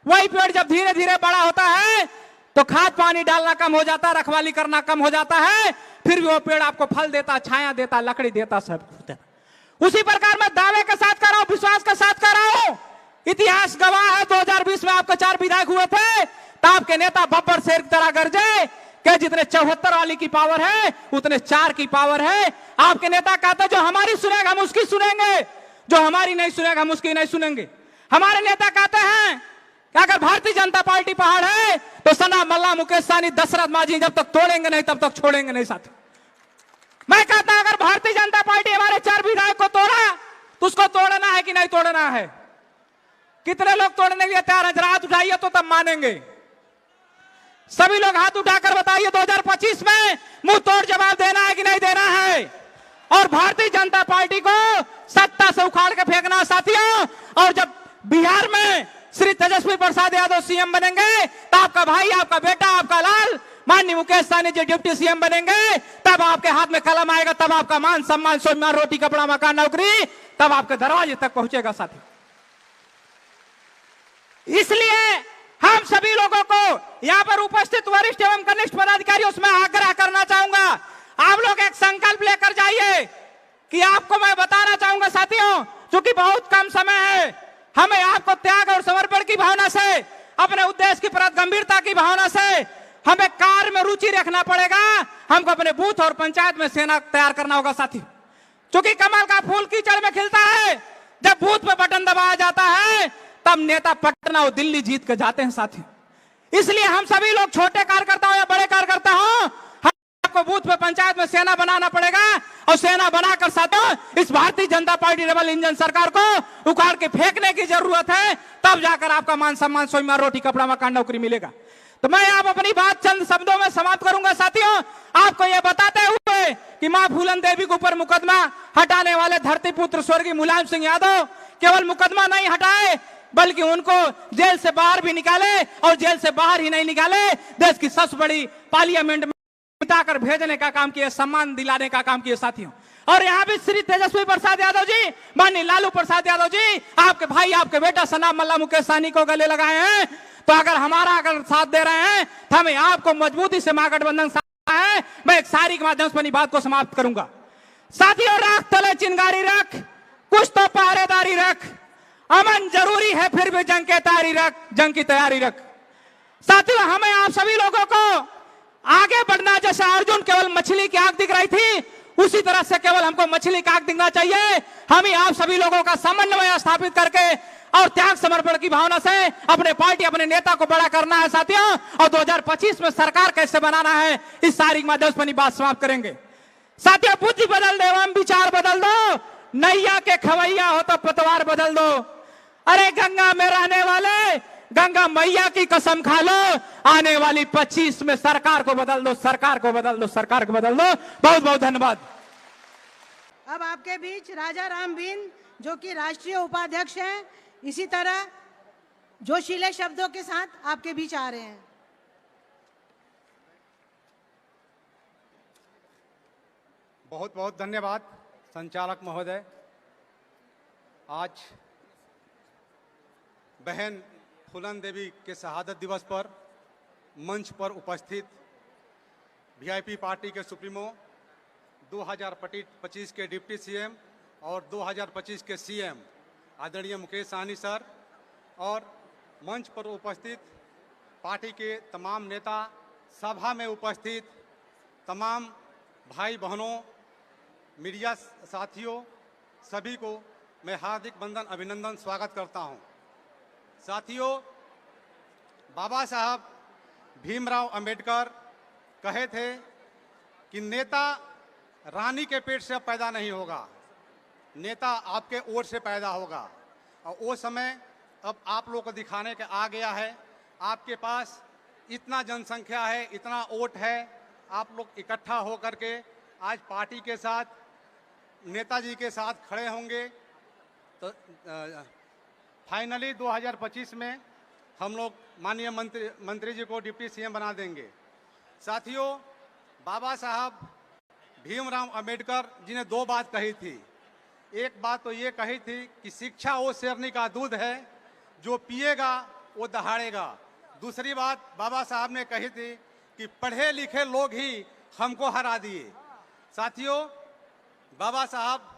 वही पेड़ जब धीरे धीरे बड़ा होता है तो खाद पानी डालना कम हो जाता है, रखवाली करना कम हो जाता है, फिर भी वो पेड़ आपको फल देता, छाया देता, लकड़ी देता, सब देता। उसी प्रकार मैं दावे के साथ कर रहा हूं, विश्वास के साथ कर रहा हूं, इतिहास गवाह है 2020 में आपके 4 विधायक हुए थे, तो आपके नेता बब्बर शेर की तरह गरजे कि जितने 74 वाली की पावर है उतने 4 की पावर है। आपके नेता कहते जो हमारी सुनेगा हम उसकी सुनेंगे, जो हमारी नहीं सुनेगा हम उसकी नहीं सुनेंगे। हमारे नेता कहते हैं कि अगर भारतीय जनता पार्टी पहाड़ है तो सना मल्ला मुकेश सहनी दशरथ मांझी जब तक तोड़ेंगे नहीं तब तक छोड़ेंगे नहीं साथी। मैं कहता हूं अगर भारतीय जनता पार्टी हमारे 4 विधायक को तोड़ा तो उसको तोड़ना है कि नहीं तोड़ना है? कितने लोग तोड़ने के लिए तैयार हैं? हाथ उठाइए तो तब मानेंगे। सभी लोग हाथ उठाकर बताइए 2025 में मुंह तोड़ जवाब देना है कि नहीं देना है? और भारतीय जनता पार्टी को सत्ता से उखाड़ के फेंकना साथियों। और जब बिहार में श्री तेजस्वी प्रसाद यादव सीएम बनेंगे तो आपका भाई, आपका बेटा, आपका लाल माननीय मुकेश सहनी जी डिप्टी सीएम बनेंगे, तब आपके हाथ में कलम आएगा, तब आपका मान सम्मान स्वाभिमान रोटी कपड़ा मकान नौकरी तब आपके दरवाजे तक पहुंचेगा साथी। इसलिए हम सभी लोगों को यहाँ पर उपस्थित वरिष्ठ एवं कनिष्ठ पदाधिकारियों से मैं आग्रह करना चाहूंगा, आप लोग एक संकल्प लेकर जाइए कि आपको मैं बताना चाहूंगा साथियों, क्योंकि बहुत कम समय है, हमें आपको त्याग और समर्पण की भावना से, अपने उद्देश्य की प्रति गंभीरता की भावना से हमें कार्य में रुचि रखना पड़ेगा। हमको अपने बूथ और पंचायत में सेना तैयार करना होगा साथी, क्योंकि कमल का फूल कीचड़ में खिलता है। जब बूथ पे बटन दबाया जाता है तब नेता पटना और दिल्ली जीत के जाते हैं साथी। इसलिए हम सभी लोग छोटे कार्यकर्ता हो या बड़े कार्यकर्ता हो, आपको बूथ पे पंचायत में सेना बनाना पड़ेगा, और सेना बनाकर साथियों इस Bharatiya Janata party double engine सरकार को उखाड़ के फेंकने की जरूरत है, तब जाकर आपका मान सम्मान स्वाभिमान रोटी कपड़ा मकान नौकरी मिलेगा। तो मैं आप अपनी बात चंद शब्दों में समाप्त करूंगा साथियों, आपको यह बताते हुए कि मां फूलन देवी के ऊपर मुकदमा हटाने वाले धरती पुत्र स्वर्गीय मुलायम सिंह यादव केवल मुकदमा नहीं हटाए बल्कि उनको जेल से बाहर भी निकाले, और जेल से बाहर ही नहीं निकाले, देश की सबसे बड़ी पार्लियामेंट में बिताकर भेजने का काम किया, सम्मान दिलाने का काम किया साथियों। और यहाँ भी श्री तेजस्वी प्रसाद यादव जी, माननीय लालू प्रसाद यादव जी, आपके भाई, आपके बेटा सनाम मल्ला मुकेश सहनी को गले लगाए हैं। तो अगर हमारा साथ दे रहे हैं तो हमें आपको मजबूती से महागठबंधन है। मैं एक शायरी के माध्यम से अपनी बात को समाप्त करूंगा। साथियों, राख तले चिंगारी रख, कुछ तो पहरेदारी रख, अमन जरूरी है फिर भी जंग की तैयारी रख, जंग की तैयारी रख। साथियों, हमें आप सभी लोगों को आगे बढ़ना, जैसे अर्जुन केवल मछली की आंख दिख रही थी, उसी तरह से केवल हमको मछली की आंख दिखना चाहिए। हम ही आप सभी लोगों का समन्वय स्थापित करके और त्याग समर्पण की भावना से अपने पार्टी, अपने नेता को बड़ा करना है साथियों। और 2025 में सरकार कैसे बनाना है, इस सारी माध्यम से अपनी बात समाप्त करेंगे साथियों। बुद्धि बदल दो एवं विचार बदल दो, नैया के खवैया हो तो पतवार बदल दो। अरे गंगा में रहने वाले गंगा मैया की कसम खा लो, आने वाली 25 में सरकार को बदल दो, सरकार को बदल दो, सरकार को बदल दो। बहुत बहुत धन्यवाद। अब आपके बीच राजा राम बिन, जो कि राष्ट्रीय उपाध्यक्ष हैं, इसी तरह जोशीले शब्दों के साथ आपके बीच आ रहे हैं। बहुत बहुत धन्यवाद संचालक महोदय। आज बहन फूलन देवी के शहादत दिवस पर मंच पर उपस्थित वीआईपी पार्टी के सुप्रीमो 2025 के डिप्टी सीएम और 2025 के सीएम आदरणीय मुकेश सहनी सर और मंच पर उपस्थित पार्टी के तमाम नेता, सभा में उपस्थित तमाम भाई बहनों, मीडिया साथियों, सभी को मैं हार्दिक वंदन अभिनंदन स्वागत करता हूं। साथियों, बाबा साहब भीमराव अंबेडकर कहे थे कि नेता रानी के पेट से पैदा नहीं होगा, नेता आपके ओर से पैदा होगा। और वो समय अब आप लोग को दिखाने का आ गया है। आपके पास इतना जनसंख्या है, इतना वोट है, आप लोग इकट्ठा होकर के आज पार्टी के साथ, नेताजी के साथ खड़े होंगे। तो फाइनली 2025 में हम लोग माननीय मंत्री जी को डिप्टी सीएम बना देंगे। साथियों, बाबा साहब भीमराव अंबेडकर जी ने दो बात कही थी। एक बात तो ये कही थी कि शिक्षा वो शेरनी का दूध है, जो पिएगा वो दहाड़ेगा। दूसरी बात बाबा साहब ने कही थी कि पढ़े लिखे लोग ही हमको हरा दिए। साथियों, बाबा साहब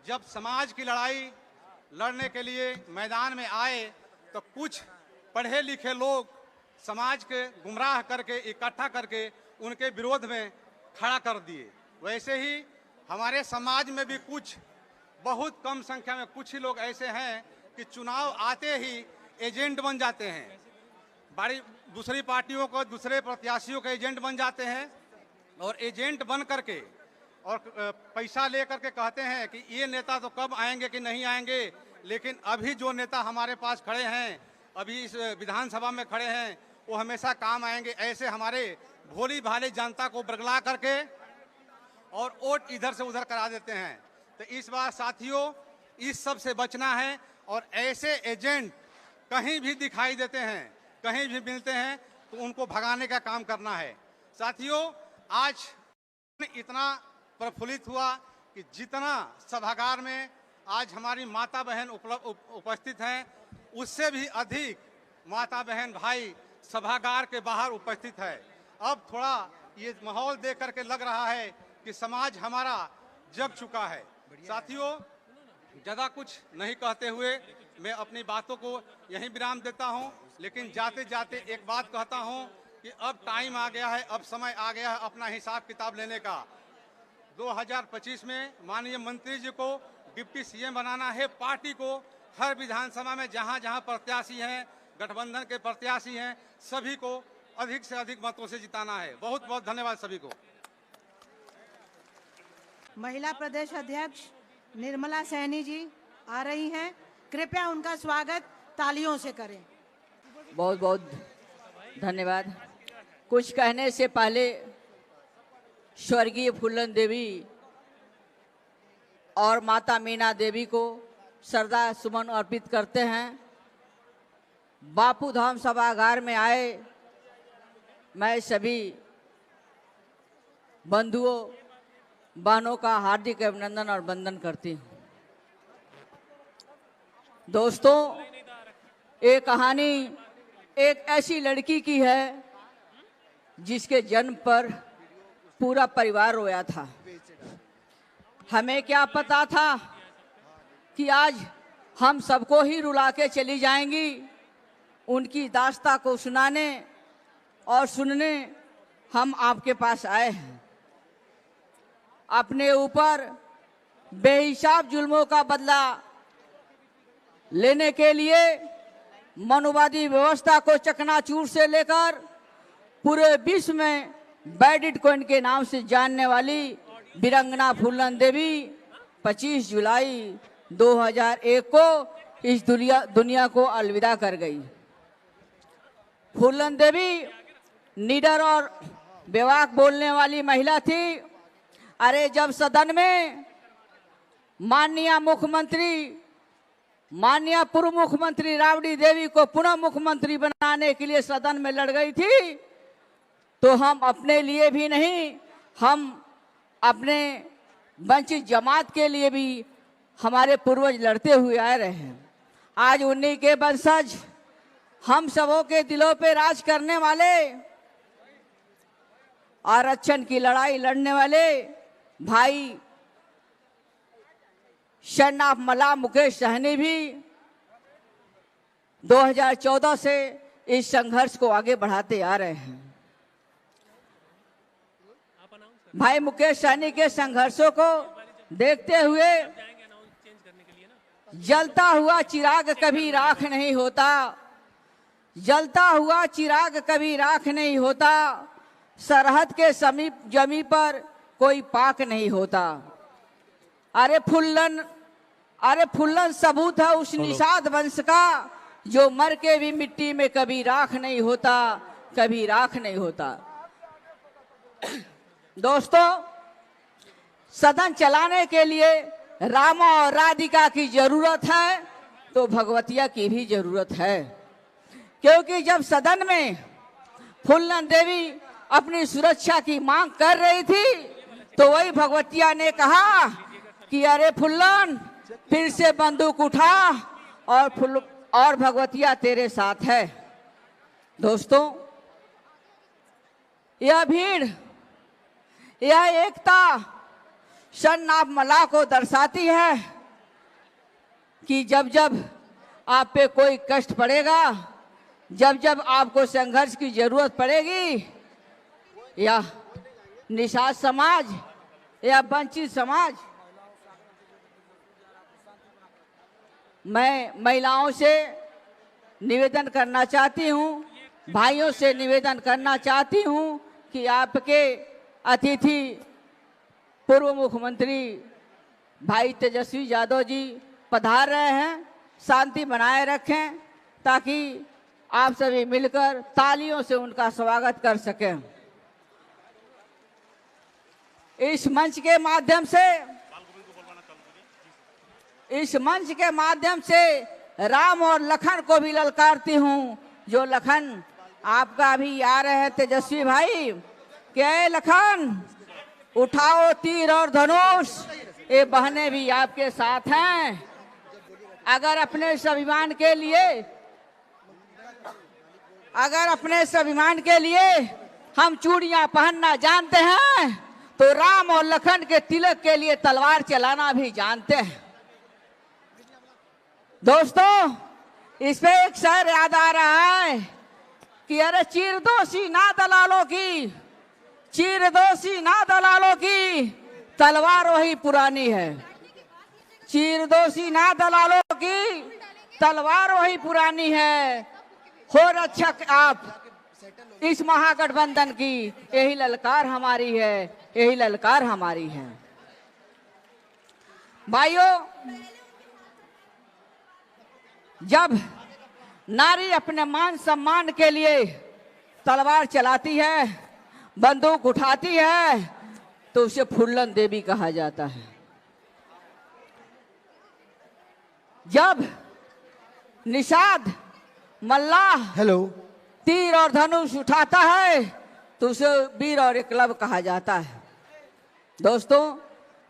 जब समाज की लड़ाई लड़ने के लिए मैदान में आए तो कुछ पढ़े लिखे लोग समाज के गुमराह करके, इकट्ठा करके उनके विरोध में खड़ा कर दिए। वैसे ही हमारे समाज में भी कुछ बहुत कम संख्या में कुछ ही लोग ऐसे हैं कि चुनाव आते ही एजेंट बन जाते हैं, बड़ी दूसरी पार्टियों को, दूसरे प्रत्याशियों के एजेंट बन जाते हैं और एजेंट बन करके और पैसा ले करके कहते हैं कि ये नेता तो कब आएंगे कि नहीं आएंगे, लेकिन अभी जो नेता हमारे पास खड़े हैं, अभी इस विधानसभा में खड़े हैं, वो हमेशा काम आएंगे। ऐसे हमारे भोली भाली जनता को बरगला करके और वोट इधर से उधर करा देते हैं। तो इस बार साथियों, इस सब से बचना है और ऐसे एजेंट कहीं भी दिखाई देते हैं, कहीं भी मिलते हैं तो उनको भगाने का काम करना है। साथियों, आज इतना प्रफुल्लित हुआ कि जितना सभागार में आज हमारी माता बहन उपस्थित हैं, उससे भी अधिक माता बहन भाई सभागार के बाहर उपस्थित है। अब थोड़ा ये माहौल देख करके लग रहा है कि समाज हमारा जग चुका है। साथियों, ज़्यादा कुछ नहीं कहते हुए मैं अपनी बातों को यहीं विराम देता हूं, लेकिन जाते जाते एक बात कहता हूं कि अब टाइम आ गया है, अब समय आ गया है अपना हिसाब किताब लेने का। 2025 में माननीय मंत्री जी को डिप्टी सीएम बनाना है। पार्टी को हर विधानसभा में जहां जहां प्रत्याशी हैं, गठबंधन के प्रत्याशी हैं, सभी को अधिक से अधिक मतों से जिताना है। बहुत बहुत धन्यवाद सभी को। महिला प्रदेश अध्यक्ष निर्मला सैनी जी आ रही हैं, कृपया उनका स्वागत तालियों से करें। बहुत बहुत धन्यवाद। कुछ कहने से पहले स्वर्गीय फूलन देवी और माता मीना देवी को श्रद्धा सुमन अर्पित करते हैं। बापू धाम सभागार में आए मैं सभी बंधुओं बहनों का हार्दिक अभिनंदन और वंदन करती हूँ। दोस्तों, ये कहानी एक ऐसी लड़की की है जिसके जन्म पर पूरा परिवार रोया था। हमें क्या पता था कि आज हम सबको ही रुला के चली जाएंगी। उनकी दास्तां को सुनाने और सुनने हम आपके पास आए हैं। अपने ऊपर बेहिसाब जुल्मों का बदला लेने के लिए मनुवादी व्यवस्था को चकनाचूर से लेकर पूरे विश्व में बैडिटकॉइन के नाम से जानने वाली वीरांगना फूलन देवी 25 जुलाई 2001 को इस दुनिया को अलविदा कर गई। फूलन देवी निडर और बेबाक बोलने वाली महिला थी। अरे जब सदन में माननीय पूर्व मुख्यमंत्री राबड़ी देवी को पुनः मुख्यमंत्री बनाने के लिए सदन में लड़ गई थी, तो हम अपने लिए भी नहीं, हम अपने वंचित जमात के लिए भी हमारे पूर्वज लड़ते हुए आ रहे हैं। आज उन्हीं के वंशज हम सबों के दिलों पे राज करने वाले, आरक्षण की लड़ाई लड़ने वाले भाई सन ऑफ मला मुकेश सहनी भी 2014 से इस संघर्ष को आगे बढ़ाते आ रहे हैं। भाई मुकेश सहनी के संघर्षों को देखते हुए जलता हुआ चिराग कभी राख नहीं होता, जलता हुआ चिराग कभी राख नहीं होता, सरहद के समीप जमी पर कोई पाक नहीं होता। अरे फुल्लन सबूत है उस निषाद वंश का, जो मर के भी मिट्टी में कभी राख नहीं होता, कभी राख नहीं होता। दोस्तों, सदन चलाने के लिए रामा और राधिका की जरूरत है तो भगवतिया की भी जरूरत है, क्योंकि जब सदन में फुल्लन देवी अपनी सुरक्षा की मांग कर रही थी तो वही भगवतिया ने कहा कि अरे फुल्लन फिर से बंदूक उठा, और भगवतिया तेरे साथ है। दोस्तों, यह भीड़, यह एकता सन ऑफ मला को दर्शाती है कि जब जब आप पे कोई कष्ट पड़ेगा, जब जब आपको संघर्ष की जरूरत पड़ेगी, या निषाद समाज या वंचित समाज, मैं महिलाओं से निवेदन करना चाहती हूँ, भाइयों से निवेदन करना चाहती हूँ कि आपके अतिथि पूर्व मुख्यमंत्री भाई तेजस्वी यादव जी पधार रहे हैं, शांति बनाए रखें ताकि आप सभी मिलकर तालियों से उनका स्वागत कर सकें। इस मंच के माध्यम से राम और लखन को भी ललकारती हूँ। जो लखन आपका अभी आ रहे हैं तेजस्वी भाई, क्या लखन उठाओ तीर और धनुष, ये बहनें भी आपके साथ हैं। अगर अपने स्वाभिमान के लिए हम चूड़ियां पहनना जानते हैं तो राम और लखन के तिलक के लिए तलवार चलाना भी जानते हैं। दोस्तों, इस पे एक शेर याद आ रहा है कि अरे चीरदोशी ना दलालों की तलवार वही पुरानी है, चीरदोशी ना दलालों की तलवार वही पुरानी है। हो रक्षक आप इस महागठबंधन की, यही ललकार हमारी है, यही ललकार हमारी है। भाइयों, जब नारी अपने मान सम्मान के लिए तलवार चलाती है, बंदूक उठाती है, तो उसे फुल्लन देवी कहा जाता है। जब निषाद मल्लाह तीर और धनुष उठाता है तो उसे वीर और एकलव्य कहा जाता है। दोस्तों,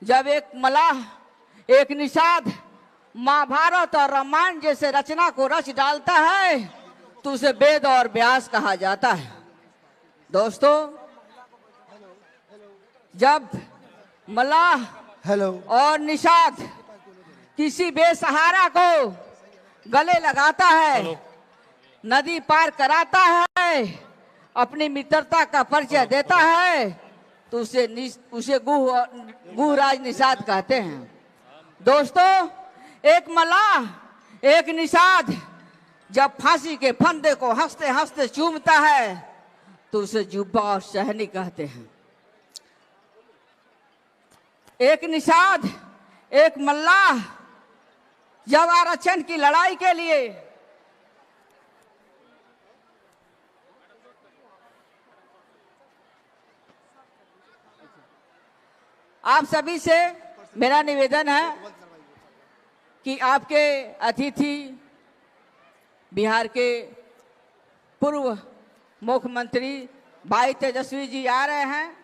जब एक मल्लाह, एक निषाद महाभारत और रामायण जैसे रचना को रच डालता है तो उसे वेद और व्यास कहा जाता है। दोस्तों, जब मल्लाह और निषाद किसी बेसहारा को गले लगाता है, नदी पार कराता है, अपनी मित्रता का परिचय देता है, तो उसे गुहराज निषाद कहते हैं। दोस्तों, एक मल्लाह, एक निषाद जब फांसी के फंदे को हंसते हंसते चूमता है तो उसे जुब्बा और सहनी कहते हैं। एक निषाद, एक मल्लाह जब आरक्षण की लड़ाई के लिए आप सभी से मेरा निवेदन है कि आपके अतिथि बिहार के पूर्व मुख्यमंत्री भाई तेजस्वी जी आ रहे हैं,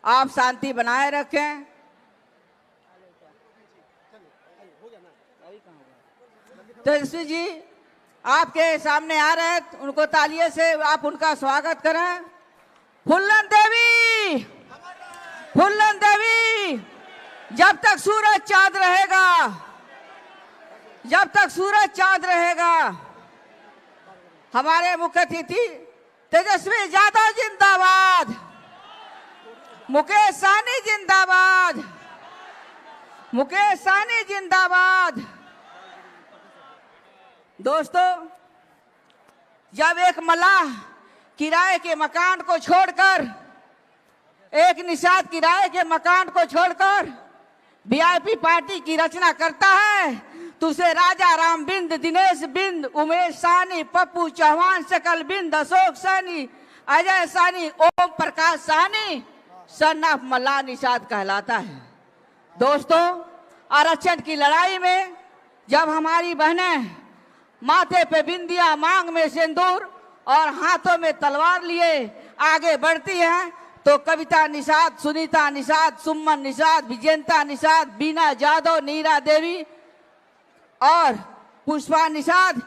आप शांति बनाए रखें। तेजस्वी जी आपके सामने आ रहे हैं, उनको तालियों से आप उनका स्वागत करें। फुल्लन देवी, फुल्लन देवी। जब तक सूरज चांद रहेगा, जब तक सूरज चांद रहेगा, हमारे मुख्य अतिथि तेजस्वी यादव जिंदाबाद, मुकेश सहनी जिंदाबाद, मुकेश सहनी जिंदाबाद। दोस्तों, जब एक मल्लाह किराए के मकान को छोड़कर, एक निषाद किराए के मकान को छोड़कर वीआईपी पार्टी की रचना करता है तो उसे राजा राम बिंद, दिनेश बिंद, उमेश साहनी, पप्पू चौहान, सकल बिंद, अशोक साहनी, अजय साहनी, ओम प्रकाश साहनी सन ऑफ मल्लाह निषाद कहलाता है। दोस्तों, आरक्षण की लड़ाई में जब हमारी बहनें माथे पे बिंदिया, मांग में सिंदूर और हाथों में तलवार लिए आगे बढ़ती हैं तो कविता निषाद, सुनीता निषाद, सुमन निषाद, विजेंता निषाद, बीना जादव, नीरा देवी और पुष्पा निषाद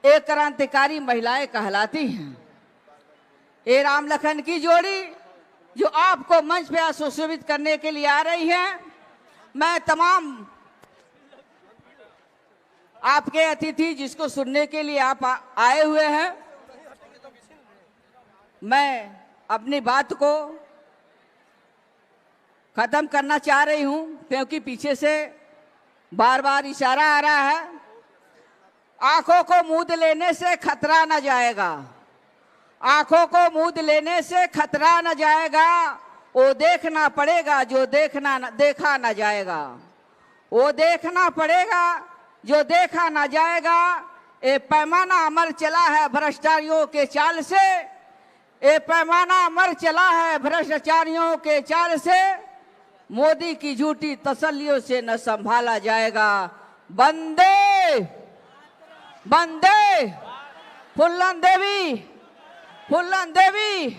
एक क्रांतिकारी महिलाएं कहलाती हैं। ये राम लखन की जोड़ी जो आपको मंच पे सुशोभित करने के लिए आ रही है, मैं तमाम आपके अतिथि जिसको सुनने के लिए आप आए हुए हैं, मैं अपनी बात को खत्म करना चाह रही हूं क्योंकि पीछे से बार बार इशारा आ रहा है। आंखों को मूंद लेने से खतरा न जाएगा, आंखों को मूंद लेने से खतरा न जाएगा, वो देखना पड़ेगा जो देखा न जाएगा, वो देखना पड़ेगा जो देखा न जाएगा। ये पैमाना अमर चला है भ्रष्टाचारियों के चाल से, ये पैमाना अमर चला है भ्रष्टाचारियों के चाल से, मोदी की झूठी तसल्लियों से न संभाला जाएगा। वंदे वंदे फुल्लन देवी, फुल्लन देवी,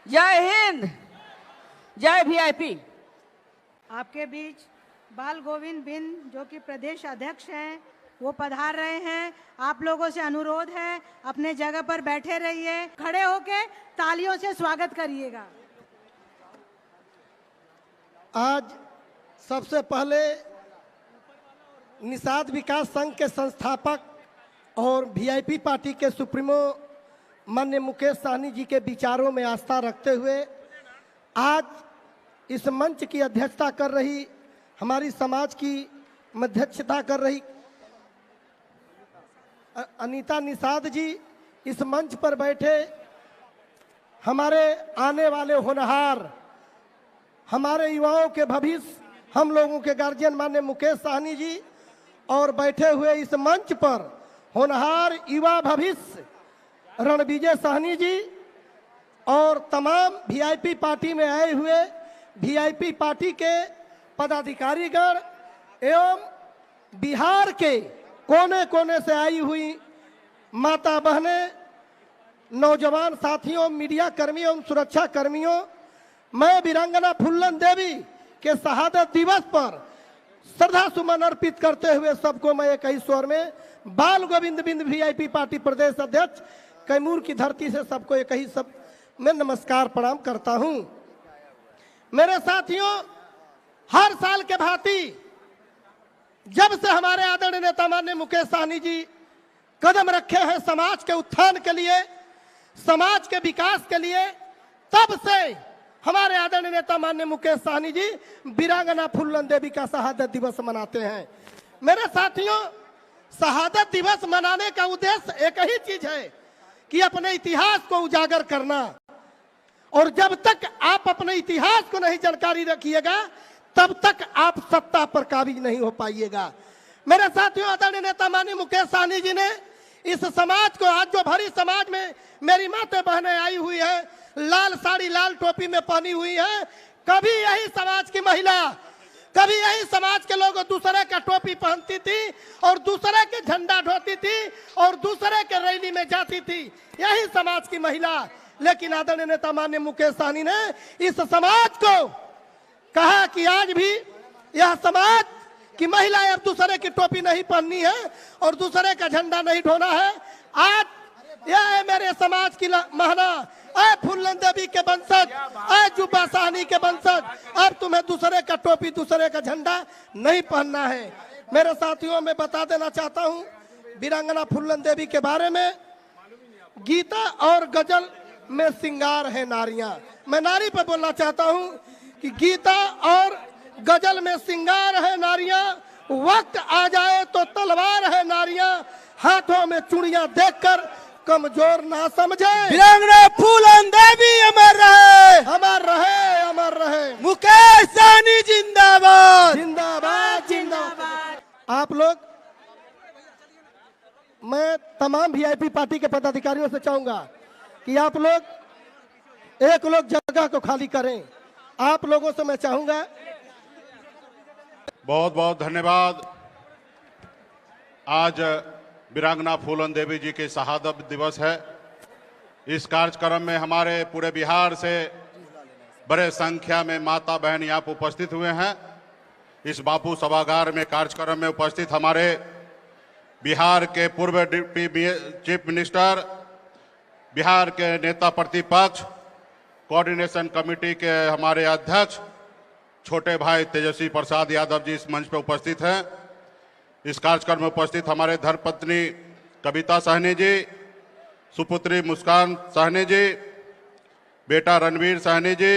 जय हिंद, जय वीआईपी। आपके बीच बाल गोविंद बिंद जो कि प्रदेश अध्यक्ष हैं वो पधार रहे हैं। आप लोगों से अनुरोध है अपने जगह पर बैठे रहिए, खड़े होके तालियों से स्वागत करिएगा। आज सबसे पहले निषाद विकास संघ के संस्थापक और वीआईपी पार्टी के सुप्रीमो माननीय मुकेश सहनी जी के विचारों में आस्था रखते हुए आज इस मंच की अध्यक्षता कर रही, हमारी समाज की मध्यक्षता कर रही अनीता निषाद जी, इस मंच पर बैठे हमारे आने वाले होनहार, हमारे युवाओं के भविष्य, हम लोगों के गार्जियन माननीय मुकेश सहनी जी, और बैठे हुए इस मंच पर होनहार युवा भविष्य रणविजय सहनी जी, और तमाम वीआईपी पार्टी में आए हुए वीआईपी पार्टी के पदाधिकारीगण एवं बिहार के कोने कोने से आई हुई माता बहनें, नौजवान साथियों, मीडिया कर्मियों, सुरक्षा कर्मियों, मैं वीरांगना फुल्लन देवी के शहादत दिवस पर श्रद्धा सुमन अर्पित करते हुए सबको मैं एक ही स्वर में बाल गोविंद बिंद वीआईपी पार्टी प्रदेश अध्यक्ष कैमूर की धरती से सबको एक ही सब में नमस्कार प्रणाम करता हूं। मेरे साथियों, हर साल के भांति जब से हमारे आदरणीय नेता माननीय मुकेश सहनी जी कदम रखे हैं समाज के उत्थान के लिए, समाज के विकास के लिए, तब से हमारे आदरणीय नेता माननीय मुकेश सहनी जी वीरांगना फुल्लन देवी का शहादत दिवस मनाते हैं। मेरे साथियों, शहादत दिवस मनाने का उद्देश्य एक ही चीज है कि अपने इतिहास को उजागर करना, और जब तक आप अपने इतिहास को नहीं जानकारी रखिएगा तब तक आप सत्ता पर काबिज नहीं हो पाइएगा। मेरे साथियों, आदरणीय नेता माननीय मुकेश सहनी जी ने इस समाज को, आज जो भरी समाज में मेरी माता बहनें आई हुई है, लाल साड़ी लाल टोपी में पहनी हुई है, कभी यही समाज की महिला, कभी यही समाज के लोग दूसरे का टोपी पहनती थी और दूसरे के झंडा ढोती थी और दूसरे के रैली में जाती थी, यही समाज की महिला। लेकिन आदरणीय नेता माननीय मुकेश सहनी ने इस समाज को कहा कि आज भी यह समाज की महिला अब दूसरे की टोपी नहीं पहननी है और दूसरे का झंडा नहीं ढोना है। आज यह है मेरे समाज की महना, अय फूलन देवी के वंशज, अय जुब्बा साहनी के वंशज, अब तुम्हें दूसरे का टोपी दूसरे का झंडा नहीं पहनना है। मेरे साथियों, मैं बता देना चाहता हूं वीरांगना फूलन देवी के बारे में। गीता और गजल में सिंगार है नारियां। मैं नारी पर बोलना चाहता हूं कि गीता और गजल में सिंगार है नारियां, वक्त आ जाए तो तलवार है नारियां, हाथों में चूड़ियां देखकर कमजोर ना समझे। वीरांगना फूलन देवी अमर रहे, अमर रहे, अमर रहे। मुकेश सहनी जिंदाबाद, जिंदाबाद, जिंदाबाद। आप लोग, मैं तमाम वीआईपी पार्टी के पदाधिकारियों से चाहूंगा कि आप लोग एक लोग जगह को खाली करें। आप लोगों से मैं चाहूंगा। बहुत बहुत धन्यवाद। आज वीरांगना फूलन देवी जी के शहादत दिवस है। इस कार्यक्रम में हमारे पूरे बिहार से बड़े संख्या में माता बहन यहाँ पर उपस्थित हुए हैं। इस बापू सभागार में कार्यक्रम में उपस्थित हमारे बिहार के पूर्व डिप्टी चीफ मिनिस्टर, बिहार के नेता प्रतिपक्ष, कोऑर्डिनेशन कमेटी के हमारे अध्यक्ष छोटे भाई तेजस्वी प्रसाद यादव जी इस मंच पर उपस्थित हैं। इस कार्यक्रम में उपस्थित हमारे धर्मपत्नी कविता सहनी जी, सुपुत्री मुस्कान सहनी जी, बेटा रणवीर सहनी जी,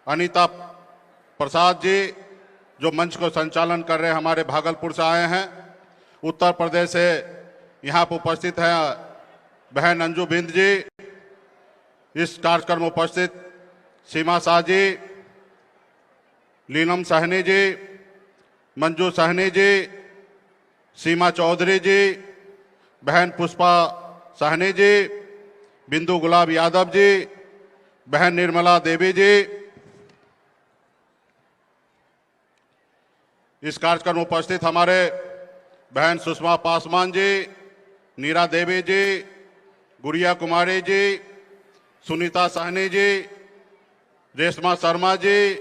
अनीता प्रसाद जी जो मंच को संचालन कर रहे हैं, हमारे भागलपुर से आए हैं। उत्तर प्रदेश से यहाँ पर उपस्थित हैं बहन अंजू बिंद जी। इस कार्यक्रम में उपस्थित सीमा शाह जी, लीनम सहनी जी, मंजू सहनी जी, सीमा चौधरी जी, बहन पुष्पा सहनी जी, बिंदु गुलाब यादव जी, बहन निर्मला देवी जी। इस कार्यक्रम में उपस्थित हमारे बहन सुषमा पासवान जी, नीरा देवी जी, गुड़िया कुमारी जी, सुनीता सहनी जी, रेशमा शर्मा जी,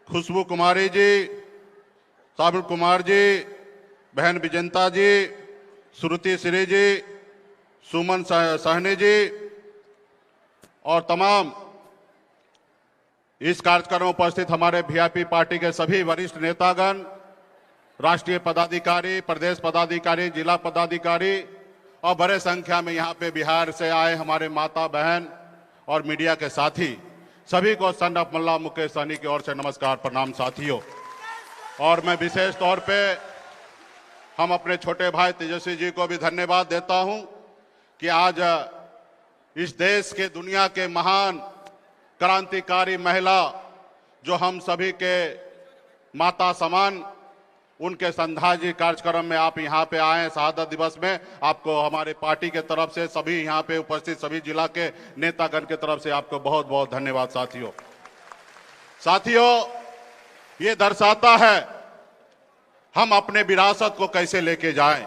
खुशबू कुमारी जी, साबिर कुमार जी, बहन विजेंता जी, श्रुति श्री जी, सुमन सहनी जी और तमाम इस कार्यक्रम में उपस्थित हमारे वीआईपी पार्टी के सभी वरिष्ठ नेतागण, राष्ट्रीय पदाधिकारी, प्रदेश पदाधिकारी, जिला पदाधिकारी और बड़े संख्या में यहाँ पे बिहार से आए हमारे माता बहन और मीडिया के साथी, सभी को सन ऑफ मल्ला मुकेश सहनी की ओर से नमस्कार, प्रणाम साथियों। और मैं विशेष तौर पे हम अपने छोटे भाई तेजस्वी जी को भी धन्यवाद देता हूं कि आज इस देश के, दुनिया के महान क्रांतिकारी महिला जो हम सभी के माता समान, उनके श्रद्धांजलि कार्यक्रम में आप यहाँ पे आए शहादत दिवस में। आपको हमारे पार्टी के तरफ से, सभी यहाँ पे उपस्थित सभी जिला के नेतागण के तरफ से आपको बहुत बहुत धन्यवाद साथियों। ये दर्शाता है हम अपने विरासत को कैसे लेके जाएं।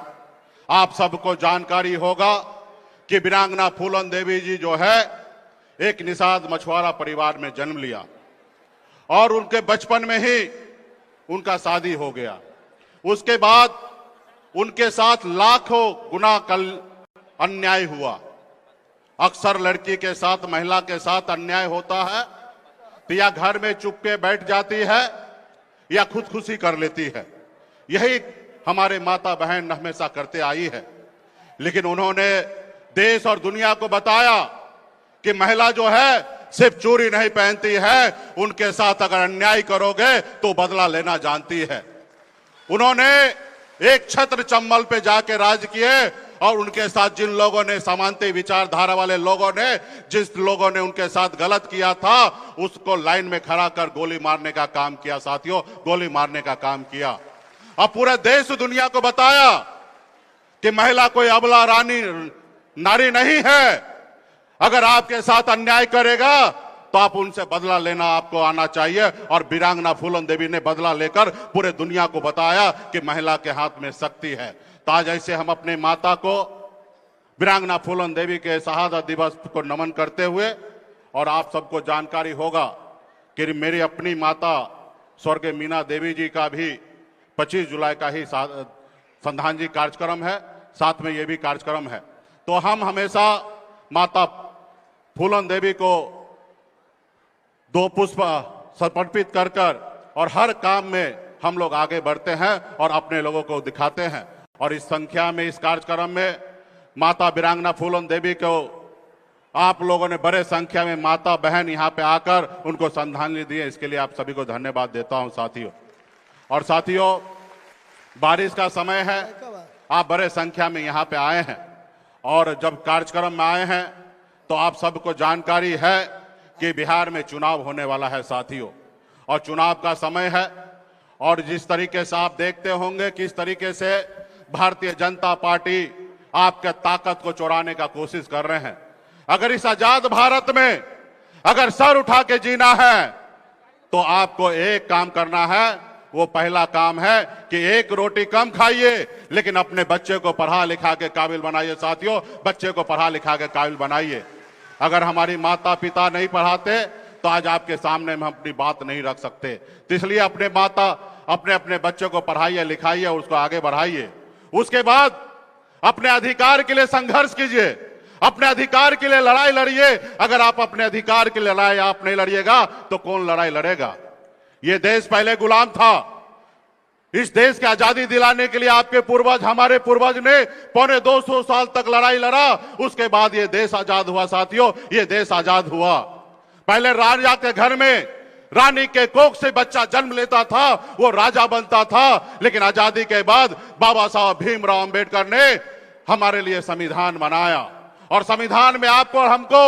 आप सबको जानकारी होगा कि वीरांगना फूलन देवी जी जो है एक निषाद मछुआरा परिवार में जन्म लिया और उनके बचपन में ही उनका शादी हो गया। उसके बाद उनके साथ लाखों गुना कल अन्याय हुआ। अक्सर लड़की के साथ, महिला के साथ अन्याय होता है तो या घर में चुपके बैठ जाती है या खुदकुशी कर लेती है। यही हमारे माता बहन हमेशा करते आई है। लेकिन उन्होंने देश और दुनिया को बताया कि महिला जो है सिर्फ चूड़ी नहीं पहनती है, उनके साथ अगर अन्याय करोगे तो बदला लेना जानती है। उन्होंने एक छत्र चंबल पे जाके राज किए और उनके साथ जिन लोगों ने, समानता विचारधारा वाले लोगों ने, जिस लोगों ने उनके साथ गलत किया था उसको लाइन में खड़ा कर गोली मारने का काम किया साथियों, गोली मारने का काम किया। और पूरे देश दुनिया को बताया कि महिला कोई अबला रानी नारी नहीं है। अगर आपके साथ अन्याय करेगा तो आप उनसे बदला लेना आपको आना चाहिए। और वीरांगना फूलन देवी ने बदला लेकर पूरे दुनिया को बताया कि महिला के हाथ में शक्ति है। तो आज ऐसे हम अपने माता को, वीरांगना फूलन देवी के शहादत दिवस को नमन करते हुए, और आप सबको जानकारी होगा कि मेरी अपनी माता स्वर्गीय मीना देवी जी का भी 25 जुलाई का ही श्रद्धांजलि कार्यक्रम है, साथ में ये भी कार्यक्रम है। तो हम हमेशा माता फूलन देवी को 2 पुष्प समर्पित कर कर और हर काम में हम लोग आगे बढ़ते हैं और अपने लोगों को दिखाते हैं। और इस संख्या में, इस कार्यक्रम में माता वीरांगना फूलन देवी को आप लोगों ने बड़े संख्या में माता बहन यहाँ पे आकर उनको श्रद्धांजलि दी है, इसके लिए आप सभी को धन्यवाद देता हूं साथियों। और साथियों, बारिश का समय है, आप बड़े संख्या में यहाँ पे आए हैं और जब कार्यक्रम में आए हैं तो आप सबको जानकारी है कि बिहार में चुनाव होने वाला है साथियों, और चुनाव का समय है। और जिस तरीके से आप देखते होंगे किस तरीके से भारतीय जनता पार्टी आपके ताकत को चुराने का कोशिश कर रहे हैं। अगर इस आजाद भारत में अगर सर उठा के जीना है तो आपको एक काम करना है, वो पहला काम है कि एक रोटी कम खाइए लेकिन अपने बच्चे को पढ़ा लिखा के काबिल बनाइए साथियों, बच्चे को पढ़ा लिखा के काबिल बनाइए। अगर हमारी माता पिता नहीं पढ़ाते तो आज आपके सामने हम अपनी बात नहीं रख सकते। तो इसलिए अपने अपने बच्चों को पढ़ाइए लिखाइए और उसको आगे बढ़ाइए। उसके बाद अपने अधिकार के लिए संघर्ष कीजिए, अपने अधिकार के लिए लड़ाई लड़िए। अगर आप अपने अधिकार के लिए लड़ाई आप नहीं लड़िएगा तो कौन लड़ाई लड़ेगा? ये देश पहले गुलाम था। इस देश की आजादी दिलाने के लिए आपके पूर्वज, हमारे पूर्वज ने 250 साल तक लड़ाई लड़ा। उसके बाद ये देश आजाद हुआ साथियों, ये देश आजाद हुआ। पहले राजा के घर में रानी के कोख से बच्चा जन्म लेता था, वो राजा बनता था। लेकिन आजादी के बाद बाबा साहब भीमराव अंबेडकर ने हमारे लिए संविधान बनाया और संविधान में आपको और हमको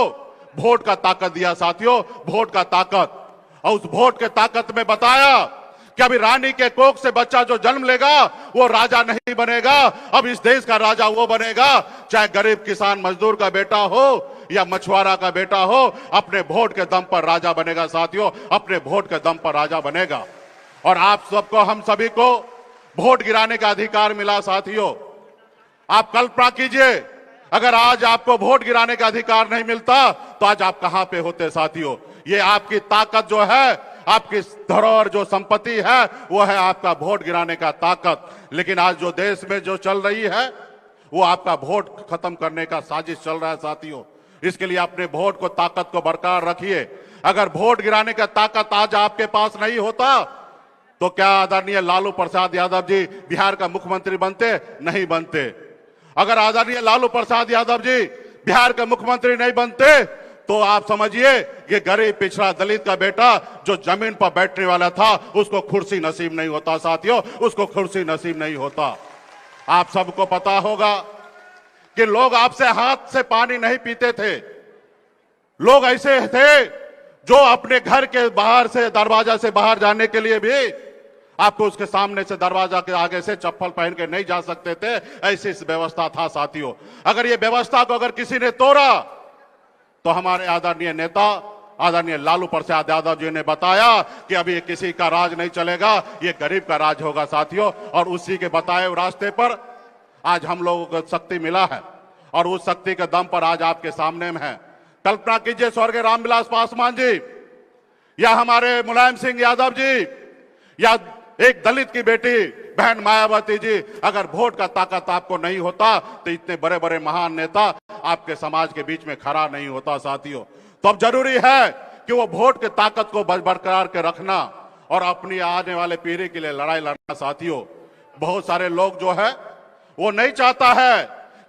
वोट का ताकत दिया साथियों, वोट का ताकत। और उस वोट के ताकत में बताया कि अभी रानी के कोख से बच्चा जो जन्म लेगा वो राजा नहीं बनेगा, अब इस देश का राजा वो बनेगा, चाहे गरीब किसान मजदूर का बेटा हो या मछुआरा का बेटा हो, अपने वोट के दम पर राजा बनेगा साथियों, अपने वोट के दम पर राजा बनेगा। और आप सबको, हम सभी को वोट गिराने का अधिकार मिला साथियों। आप कल्पना कीजिए अगर आज आपको वोट गिराने का अधिकार नहीं मिलता तो आज आप कहां पे होते साथियों। ये आपकी ताकत जो है, आपकी धरोहर जो संपत्ति है वो है आपका वोट गिराने का ताकत। लेकिन आज जो देश में जो चल रही है वो आपका वोट खत्म करने का साजिश चल रहा है साथियों। इसके लिए अपने वोट को, ताकत को बरकरार रखिए। अगर वोट गिराने का ताकत आज आपके पास नहीं होता तो क्या आदरणीय लालू प्रसाद यादव जी बिहार का मुख्यमंत्री बनते? नहीं बनते। अगर आदरणीय लालू प्रसाद यादव जी बिहार के मुख्यमंत्री नहीं बनते तो आप समझिए कि गरीब पिछड़ा दलित का बेटा जो जमीन पर बैठने वाला था उसको कुर्सी नसीब नहीं होता साथियों, उसको कुर्सी नसीब नहीं होता। आप सबको पता होगा कि लोग आपसे हाथ से पानी नहीं पीते थे। लोग ऐसे थे जो अपने घर के बाहर से, दरवाजा से बाहर जाने के लिए भी आपको उसके सामने से, दरवाजा के आगे से चप्पल पहन के नहीं जा सकते थे। ऐसी व्यवस्था था साथियों। अगर ये व्यवस्था को अगर किसी ने तोड़ा तो हमारे आदरणीय नेता आदरणीय लालू प्रसाद यादव जी ने बताया कि अभी किसी का राज नहीं चलेगा, ये गरीब का राज होगा साथियों। और उसी के बताए रास्ते पर आज हम लोगों को शक्ति मिला है और उस शक्ति के दम पर आज आपके सामने में है। कल्पना कीजिए स्वर्गीय रामविलास पासवान जी या हमारे मुलायम सिंह यादव जी या एक दलित की बेटी बहन मायावती जी, अगर वोट का ताकत आपको नहीं होता तो इतने बड़े बड़े महान नेता आपके समाज के बीच में खड़ा नहीं होता साथियों। तो अब जरूरी है कि वो वोट के ताकत को बरकरार के रखना और अपनी आने वाले पीढ़ी के लिए लड़ाई लड़ना साथियों। बहुत सारे लोग जो है वो नहीं चाहता है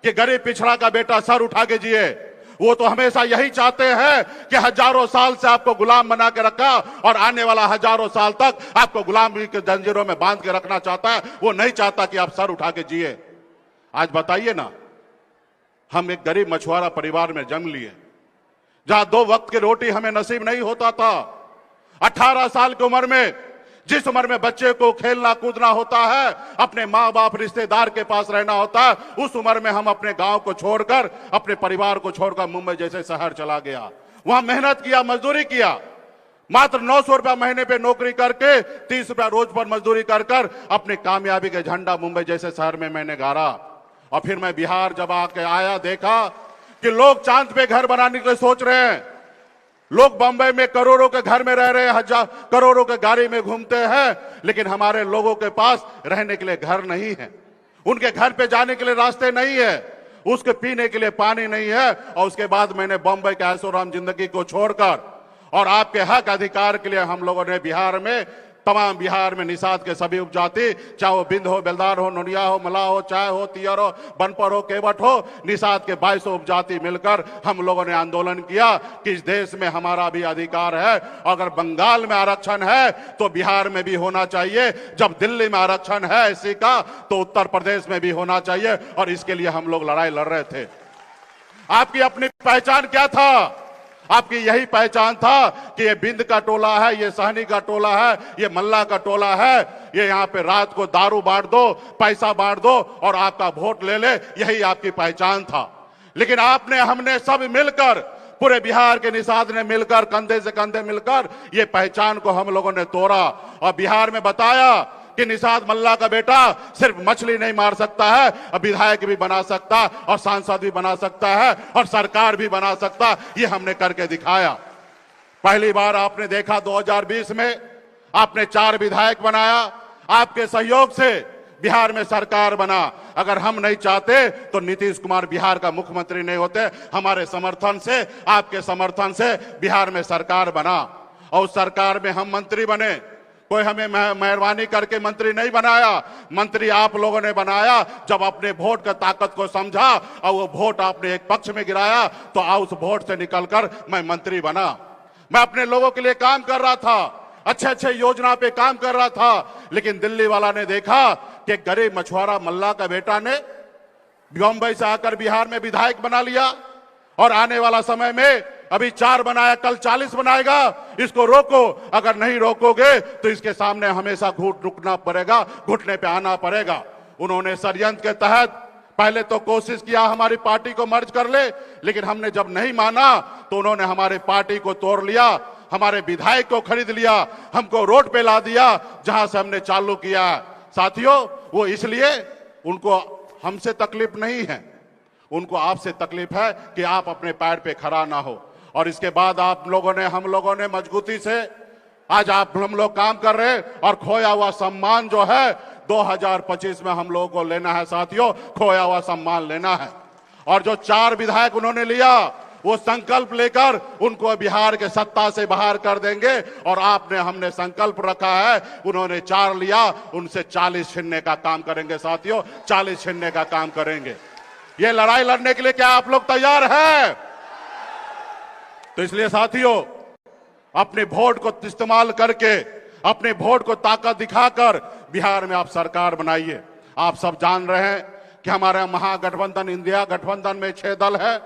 कि गरीब पिछड़ा का बेटा सर उठा के जिए। वो तो हमेशा यही चाहते हैं कि हजारों साल से आपको गुलाम बना के रखा और आने वाला हजारों साल तक आपको गुलामी के जंजीरों में बांध के रखना चाहता है। वो नहीं चाहता कि आप सर उठा के जिए। आज बताइए ना, हम एक गरीब मछुआरा परिवार में जन्म लिए जहां 2 वक्त की रोटी हमें नसीब नहीं होता था। 18 साल की उम्र में, जिस उम्र में बच्चे को खेलना कूदना होता है, अपने माँ बाप रिश्तेदार के पास रहना होता है, उस उम्र में हम अपने गांव को छोड़कर, अपने परिवार को छोड़कर मुंबई जैसे शहर चला गया। वहां मेहनत किया, मजदूरी किया, मात्र 900 रुपया महीने पे नौकरी करके 30 रुपया रोज पर मजदूरी कर कर अपनी कामयाबी के झंडा मुंबई जैसे शहर में मैंने गाड़ा। और फिर मैं बिहार जब आके आया, देखा कि लोग चांद पे घर बनाने के लिए सोच रहे हैं, लोग बंबई में करोड़ों के घर में रह रहे हैं, हजार करोड़ों के गाड़ी में घूमते हैं, लेकिन हमारे लोगों के पास रहने के लिए घर नहीं है, उनके घर पे जाने के लिए रास्ते नहीं है। उसके पीने के लिए पानी नहीं है, और उसके बाद मैंने बम्बई के ऐशोआराम जिंदगी को छोड़कर और आपके हक अधिकार के लिए हम लोगों ने बिहार में, तमाम बिहार में निषाद के सभी उपजाति, चाहे वो बिंद हो, बेलदार हो, नोनिया हो, मलाह हो, चाय हो, तियर हो, बनपर हो, केवट हो, निषाद के 22 उपजाति मिलकर हम लोगों ने आंदोलन किया कि इस देश में हमारा भी अधिकार है। अगर बंगाल में आरक्षण है तो बिहार में भी होना चाहिए, जब दिल्ली में आरक्षण है एससी का तो उत्तर प्रदेश में भी होना चाहिए, और इसके लिए हम लोग लड़ाई लड़ रहे थे। आपकी अपनी पहचान क्या था? आपकी यही पहचान था कि ये बिंद का टोला है, ये सहनी का टोला है, ये मल्ला का टोला है, ये यहाँ पे रात को दारू बांट दो, पैसा बांट दो और आपका वोट ले ले, यही आपकी पहचान था। लेकिन आपने, हमने सब मिलकर, पूरे बिहार के निषाद ने मिलकर, कंधे से कंधे मिलकर ये पहचान को हम लोगों ने तोड़ा और बिहार में बताया कि निषाद मल्ला का बेटा सिर्फ मछली नहीं मार सकता है, अब विधायक भी बना सकता है और सांसद भी बना सकता है और सरकार भी बना सकता है। ये हमने करके दिखाया। पहली बार आपने देखा 2020 में आपने 4 विधायक बनाया, आपके सहयोग से बिहार में सरकार बना। अगर हम नहीं चाहते तो नीतीश कुमार बिहार का मुख्यमंत्री नहीं होते। हमारे समर्थन से, आपके समर्थन से बिहार में सरकार बना और उस सरकार में हम मंत्री बने। कोई हमें मेहरबानी करके मंत्री नहीं बनाया, मंत्री आप लोगों ने बनाया। जब अपने वोट का ताकत को समझा और वो वोट आपने एक पक्ष में गिराया तो उस वोट से निकलकर मैं मंत्री बना। मैं अपने लोगों के लिए काम कर रहा था, अच्छे अच्छे योजना पे काम कर रहा था, लेकिन दिल्ली वाला ने देखा कि गरीब मछुआरा मल्ला का बेटा ने बम्बई से आकर बिहार में विधायक बना लिया और आने वाला समय में अभी 4 बनाया, कल 40 बनाएगा। इसको रोको, अगर नहीं रोकोगे तो इसके सामने हमेशा रुकना पड़ेगा, घुटने पे आना पड़ेगा। उन्होंने षड्यंत्र के तहत पहले तो कोशिश किया हमारी पार्टी को मर्ज कर ले, लेकिन हमने जब नहीं माना तो उन्होंने हमारे पार्टी को तोड़ लिया, हमारे विधायक को खरीद लिया, हमको रोड पे ला दिया जहां से हमने चालू किया। साथियों, वो इसलिए, उनको हमसे तकलीफ नहीं है, उनको आपसे तकलीफ है कि आप अपने पैर पे खड़ा ना हो। और इसके बाद आप लोगों ने, हम लोगों ने मजबूती से आज हम लोग काम कर रहे हैं और खोया हुआ सम्मान जो है 2025 में हम लोगों को लेना है। साथियों, खोया हुआ सम्मान लेना है। और जो 4 विधायक उन्होंने लिया, वो संकल्प लेकर उनको बिहार के सत्ता से बाहर कर देंगे। और आपने, हमने संकल्प रखा है, उन्होंने 4 लिया, उनसे 40 छीनने का काम करेंगे। साथियों, 40 छीनने का काम करेंगे। ये लड़ाई लड़ने के लिए क्या आप लोग तैयार हैं? तो इसलिए साथियों, अपने वोट को इस्तेमाल करके, अपने वोट को ताकत दिखाकर बिहार में आप सरकार बनाइए। आप सब जान रहे हैं कि हमारा महागठबंधन, इंडिया गठबंधन में 6 दल है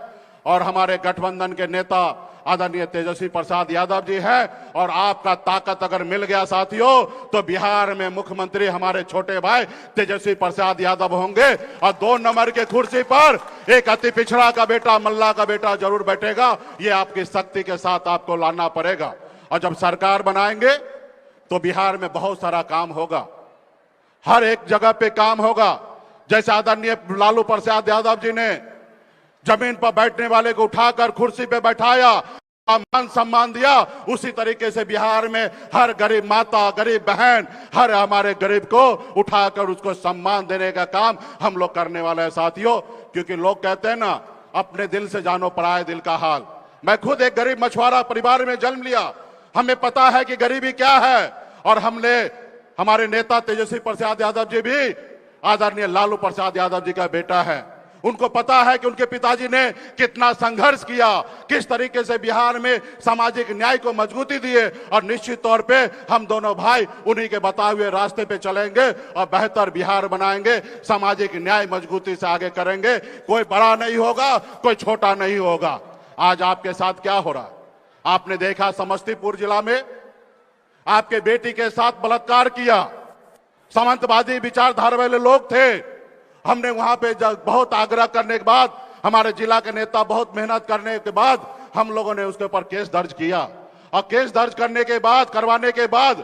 और हमारे गठबंधन के नेता आदरणीय तेजस्वी प्रसाद यादव जी हैं। और आपका ताकत अगर मिल गया साथियों, तो बिहार में मुख्यमंत्री हमारे छोटे भाई तेजस्वी प्रसाद यादव होंगे और 2 नंबर के कुर्सी पर एक अति पिछड़ा का बेटा, मल्ला का बेटा जरूर बैठेगा। ये आपकी शक्ति के साथ आपको लाना पड़ेगा। और जब सरकार बनाएंगे तो बिहार में बहुत सारा काम होगा, हर एक जगह पे काम होगा। जैसे आदरणीय लालू प्रसाद यादव जी ने जमीन पर बैठने वाले को उठाकर कुर्सी पे बैठाया, मान सम्मान दिया, उसी तरीके से बिहार में हर गरीब माता, गरीब बहन, हर हमारे गरीब को उठाकर उसको सम्मान देने का काम हम लोग करने वाले हैं साथियों। क्योंकि लोग कहते हैं ना, अपने दिल से जानो पराये दिल का हाल। मैं खुद एक गरीब मछुआरा परिवार में जन्म लिया, हमें पता है कि गरीबी क्या है। और हमने, हमारे नेता तेजस्वी प्रसाद यादव जी भी आदरणीय लालू प्रसाद यादव जी का बेटा है। उनको पता है कि उनके पिताजी ने कितना संघर्ष किया, किस तरीके से बिहार में सामाजिक न्याय को मजबूती दिए। और निश्चित तौर पे हम दोनों भाई उन्हीं के बताए हुए रास्ते पे चलेंगे और बेहतर बिहार बनाएंगे, सामाजिक न्याय मजबूती से आगे करेंगे। कोई बड़ा नहीं होगा, कोई छोटा नहीं होगा। आज आपके साथ क्या हो रहा, आपने देखा समस्तीपुर जिला में आपके बेटी के साथ बलात्कार किया, सामंतवादी विचारधारा वाले लोग थे। हमने वहां पे बहुत आग्रह करने के बाद, हमारे जिला के नेता बहुत मेहनत करने के बाद हम लोगों ने उसके ऊपर केस दर्ज किया। और केस दर्ज करने के बाद, करवाने के बाद,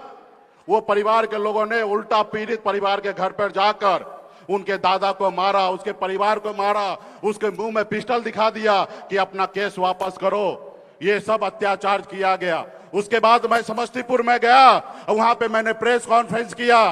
वो परिवार के लोगों ने उल्टा पीड़ित परिवार के घर पर जाकर उनके दादा को मारा, उसके परिवार को मारा, उसके मुंह में पिस्टल दिखा दिया कि अपना केस वापस करो। ये सब अत्याचार किया गया। उसके बाद मैं समस्तीपुर में गया, वहां पे मैंने प्रेस कॉन्फ्रेंस किया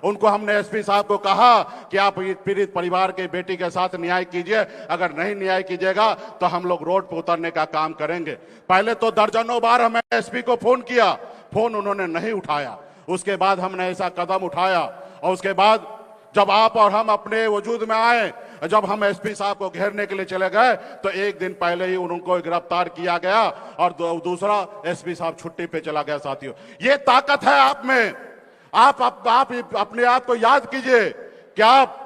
उनको हमने एसपी साहब को कहा कि आप पीड़ित परिवार के बेटी के साथ न्याय कीजिए, अगर नहीं न्याय कीजिएगा तो हम लोग रोड पर उतरने का काम करेंगे। पहले तो दर्जनों बार हमें एसपी को फोन किया, फोन उन्होंने नहीं उठाया। उसके बाद हमने ऐसा कदम उठाया और उसके बाद जब आप और हम अपने वजूद में आए, जब हम एसपी साहब को घेरने के लिए चले गए तो एक दिन पहले ही उनको गिरफ्तार किया गया और दूसरा एसपी साहब छुट्टी पे चला गया। साथियों, ये ताकत है आप में। आप अपने आप को याद कीजिए कि आप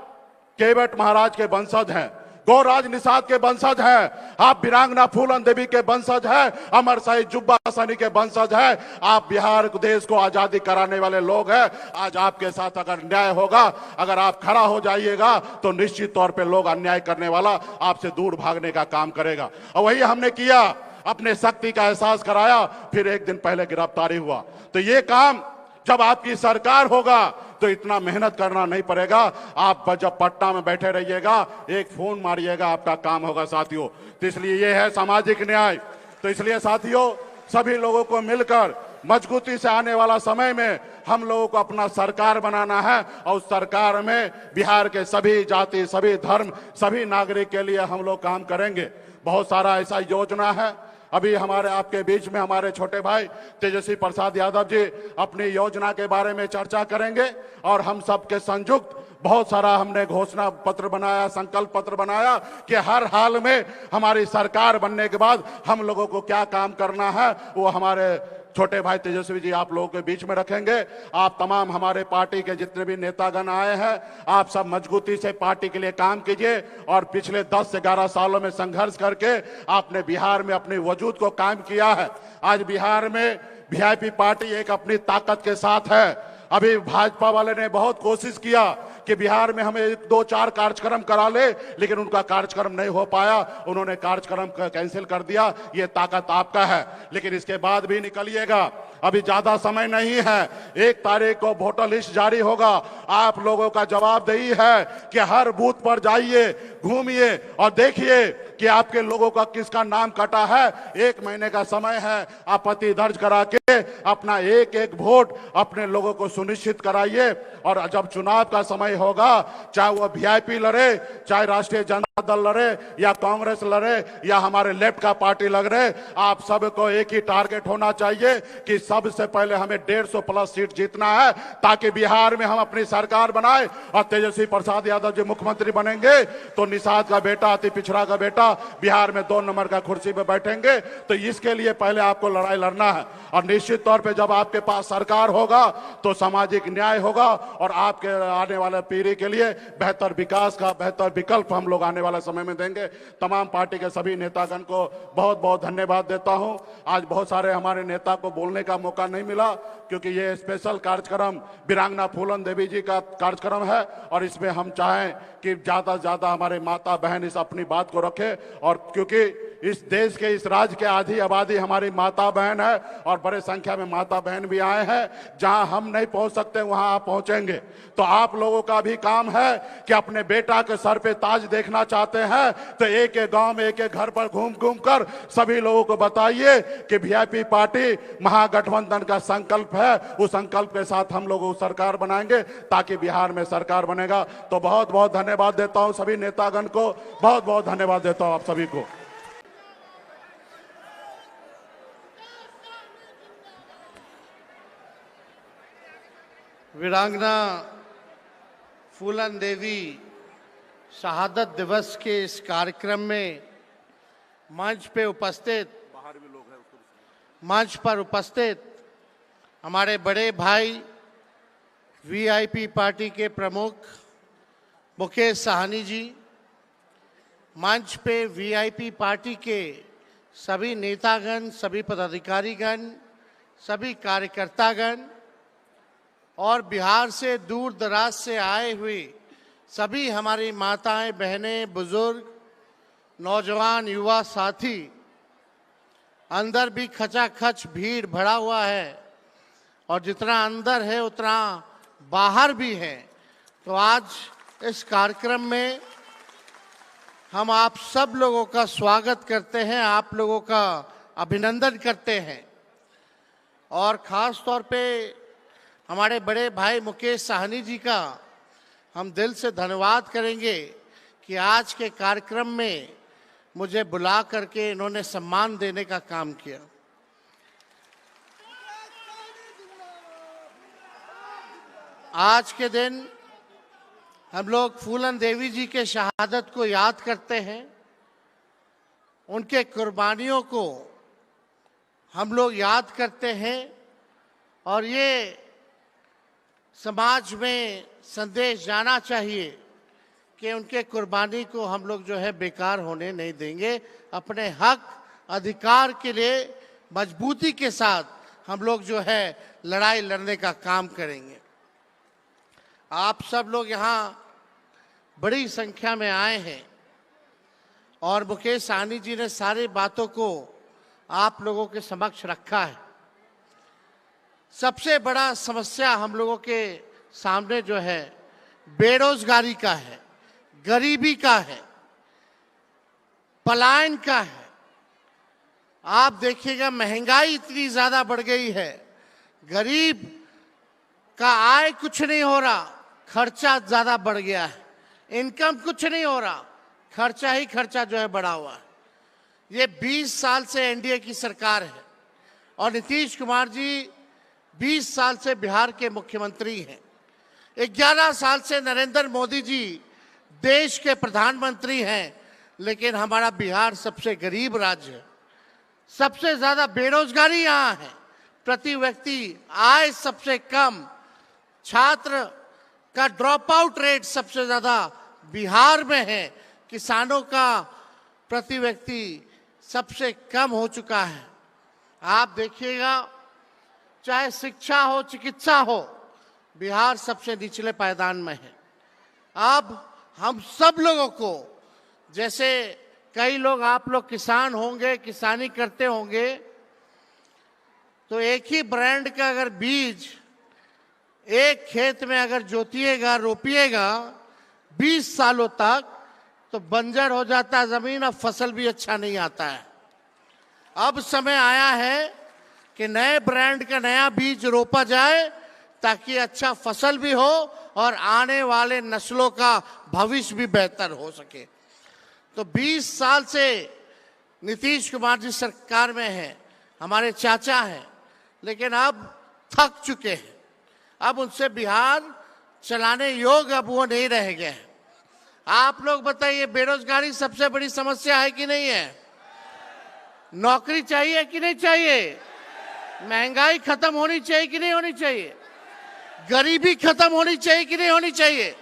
केवट महाराज के वंशज हैं, गौराज निषाद के वंशज हैं, आप वीरांगना फूलन देवी के वंशज हैं, अमर शहीद जुब्बा सैनी के वंशज हैं। आप बिहार देश को आजादी कराने वाले लोग हैं। आज आपके साथ अगर न्याय होगा, अगर आप खड़ा हो जाइएगा तो निश्चित तौर पे लोग अन्याय करने वाला आपसे दूर भागने का काम करेगा। और वही हमने किया, अपने शक्ति का एहसास कराया, फिर एक दिन पहले गिरफ्तारी हुआ। तो ये काम जब आपकी सरकार होगा तो इतना मेहनत करना नहीं पड़ेगा। आप जब पटना में बैठे रहिएगा, एक फोन मारिएगा, आपका काम होगा साथियों। तो इसलिए ये है सामाजिक न्याय। तो इसलिए साथियों, सभी लोगों को मिलकर मजबूती से आने वाला समय में हम लोगों को अपना सरकार बनाना है और उस सरकार में बिहार के सभी जाति, सभी धर्म, सभी नागरिक के लिए हम लोग काम करेंगे। बहुत सारा ऐसा योजना है। अभी हमारे आपके बीच में हमारे छोटे भाई तेजस्वी प्रसाद यादव जी अपनी योजना के बारे में चर्चा करेंगे और हम सब के संयुक्त बहुत सारा हमने घोषणा पत्र बनाया, संकल्प पत्र बनाया कि हर हाल में हमारी सरकार बनने के बाद हम लोगों को क्या काम करना है, वो हमारे छोटे भाई तेजस्वी जी आप लोगों के बीच में रखेंगे। आप तमाम हमारे पार्टी के जितने भी नेतागण आए हैं, आप सब मजबूती से पार्टी के लिए काम कीजिए और पिछले 10 से 11 सालों में संघर्ष करके आपने बिहार में अपने वजूद को कायम किया है। आज बिहार में वीआईपी पार्टी एक अपनी ताकत के साथ है। अभी भाजपा वाले ने बहुत कोशिश किया कि बिहार में हमें 2-4 कार्यक्रम करा ले, लेकिन उनका कार्यक्रम नहीं हो पाया, उन्होंने कार्यक्रम कैंसिल कर दिया। ये ताकत आपका है, लेकिन इसके बाद भी निकलिएगा, अभी ज्यादा समय नहीं है। 1 तारीख को वोटर लिस्ट जारी होगा। आप लोगों का जवाबदेही है कि हर बूथ पर जाइए, घूमिए और देखिए कि आपके लोगों का किसका नाम कटा है। 1 महीने का समय है, आपत्ति दर्ज करा के अपना एक वोट अपने लोगों को सुनिश्चित कराइए। और जब चुनाव का समय होगा, चाहे वो वीआईपी लड़े, चाहे राष्ट्रीय जनता दल लड़े या कांग्रेस लड़े या हमारे लेफ्ट का पार्टी लग रहे, आप सबको एक ही टारगेट होना चाहिए कि सबसे पहले हमें 150+ सीट जीतना है, ताकि बिहार में हम अपनी सरकार बनाए और तेजस्वी प्रसाद यादव जी मुख्यमंत्री बनेंगे तो निषाद का बेटा, अति पिछड़ा का बेटा बिहार में 2 नंबर का कुर्सी पे बैठेंगे। तो इसके लिए पहले आपको लड़ाई लड़ना है और निश्चित तौर पे जब आपके पास सरकार होगा तो सामाजिक न्याय होगा और आपके आने वाले पीढ़ी के लिए बेहतर विकास का बेहतर विकल्प हम लोग आने वाले समय में देंगे। तमाम पार्टी के सभी नेतागण को बहुत बहुत धन्यवाद देता हूं। आज बहुत सारे हमारे नेता को बोलने का मौका नहीं मिला क्योंकि ये स्पेशल कार्यक्रम वीरांगना फूलन देवी जी का कार्यक्रम है और इसमें हम चाहें कि ज्यादा से ज्यादा हमारे माता बहन इस अपनी बात को रखें। और क्योंकि इस देश के, इस राज्य के आधी आबादी हमारी माता बहन है और बड़े संख्या में माता बहन भी आए हैं। जहां हम नहीं पहुंच सकते वहां आप पहुंचेंगे। तो आप लोगों का भी काम है कि अपने बेटा के सर पे ताज देखना चाहते हैं तो एक एक गांव में, एक एक घर पर घूम घूम कर सभी लोगों को बताइए कि वीआईपी पार्टी महागठबंधन का संकल्प है। उस संकल्प के साथ हम लोग सरकार बनाएंगे ताकि बिहार में सरकार बनेगा। तो बहुत बहुत धन्यवाद देता हूं सभी नेतागण को, बहुत बहुत धन्यवाद देता हूं आप सभी को। वीरांगना फूलन देवी शहादत दिवस के इस कार्यक्रम में मंच पर उपस्थित हमारे बड़े भाई वीआईपी पार्टी के प्रमुख मुकेश साहनी जी, मंच पे वीआईपी पार्टी के सभी नेतागण, सभी पदाधिकारीगण, सभी कार्यकर्तागण और बिहार से दूर दराज से आए हुए सभी हमारी माताएं, बहनें, बुजुर्ग, नौजवान, युवा साथी, अंदर भी खचाखच भीड़ भरा हुआ है और जितना अंदर है उतना बाहर भी है। तो आज इस कार्यक्रम में हम आप सब लोगों का स्वागत करते हैं, आप लोगों का अभिनंदन करते हैं और ख़ास तौर पे हमारे बड़े भाई मुकेश साहनी जी का हम दिल से धन्यवाद करेंगे कि आज के कार्यक्रम में मुझे बुला करके इन्होंने सम्मान देने का काम किया। आज के दिन हम लोग फूलन देवी जी के शहादत को याद करते हैं, उनके कुर्बानियों को हम लोग याद करते हैं और ये समाज में संदेश जाना चाहिए कि उनके कुर्बानी को हम लोग जो है बेकार होने नहीं देंगे। अपने हक अधिकार के लिए मजबूती के साथ हम लोग जो है लड़ाई लड़ने का काम करेंगे। आप सब लोग यहाँ बड़ी संख्या में आए हैं और मुकेश साहनी जी ने सारी बातों को आप लोगों के समक्ष रखा है। सबसे बड़ा समस्या हम लोगों के सामने जो है बेरोजगारी का है, गरीबी का है, पलायन का है। आप देखिएगा महंगाई इतनी ज्यादा बढ़ गई है, गरीब का आय कुछ नहीं हो रहा, खर्चा ज्यादा बढ़ गया है। इनकम कुछ नहीं हो रहा, खर्चा ही खर्चा जो है बढ़ा हुआ है। ये 20 साल से एनडीए की सरकार है और नीतीश कुमार जी 20 साल से बिहार के मुख्यमंत्री हैं। 11 साल से नरेंद्र मोदी जी देश के प्रधानमंत्री हैं, लेकिन हमारा बिहार सबसे गरीब राज्य है। सबसे ज्यादा बेरोजगारी यहाँ है, प्रति व्यक्ति आय सबसे कम, छात्र का ड्रॉप आउट रेट सबसे ज्यादा बिहार में है, किसानों का प्रति व्यक्ति सबसे कम हो चुका है। आप देखिएगा चाहे शिक्षा हो, चिकित्सा हो, बिहार सबसे निचले पायदान में है। अब हम सब लोगों को, जैसे कई लोग आप लोग किसान होंगे, किसानी करते होंगे, तो एक ही ब्रांड का अगर बीज एक खेत में अगर जोतिएगा, रोपिएगा 20 सालों तक, तो बंजर हो जाता है जमीन और फसल भी अच्छा नहीं आता है। अब समय आया है कि नए ब्रांड का नया बीज रोपा जाए ताकि अच्छा फसल भी हो और आने वाले नस्लों का भविष्य भी बेहतर हो सके। तो 20 साल से नीतीश कुमार जी सरकार में हैं, हमारे चाचा हैं, लेकिन अब थक चुके हैं। अब उनसे बिहार चलाने योग्य अब वो नहीं रह गए हैं। आप लोग बताइए, बेरोजगारी सबसे बड़ी समस्या है कि नहीं है? नौकरी चाहिए कि नहीं चाहिए? महंगाई खत्म होनी चाहिए कि नहीं होनी चाहिए? गरीबी खत्म होनी चाहिए कि नहीं होनी चाहिए?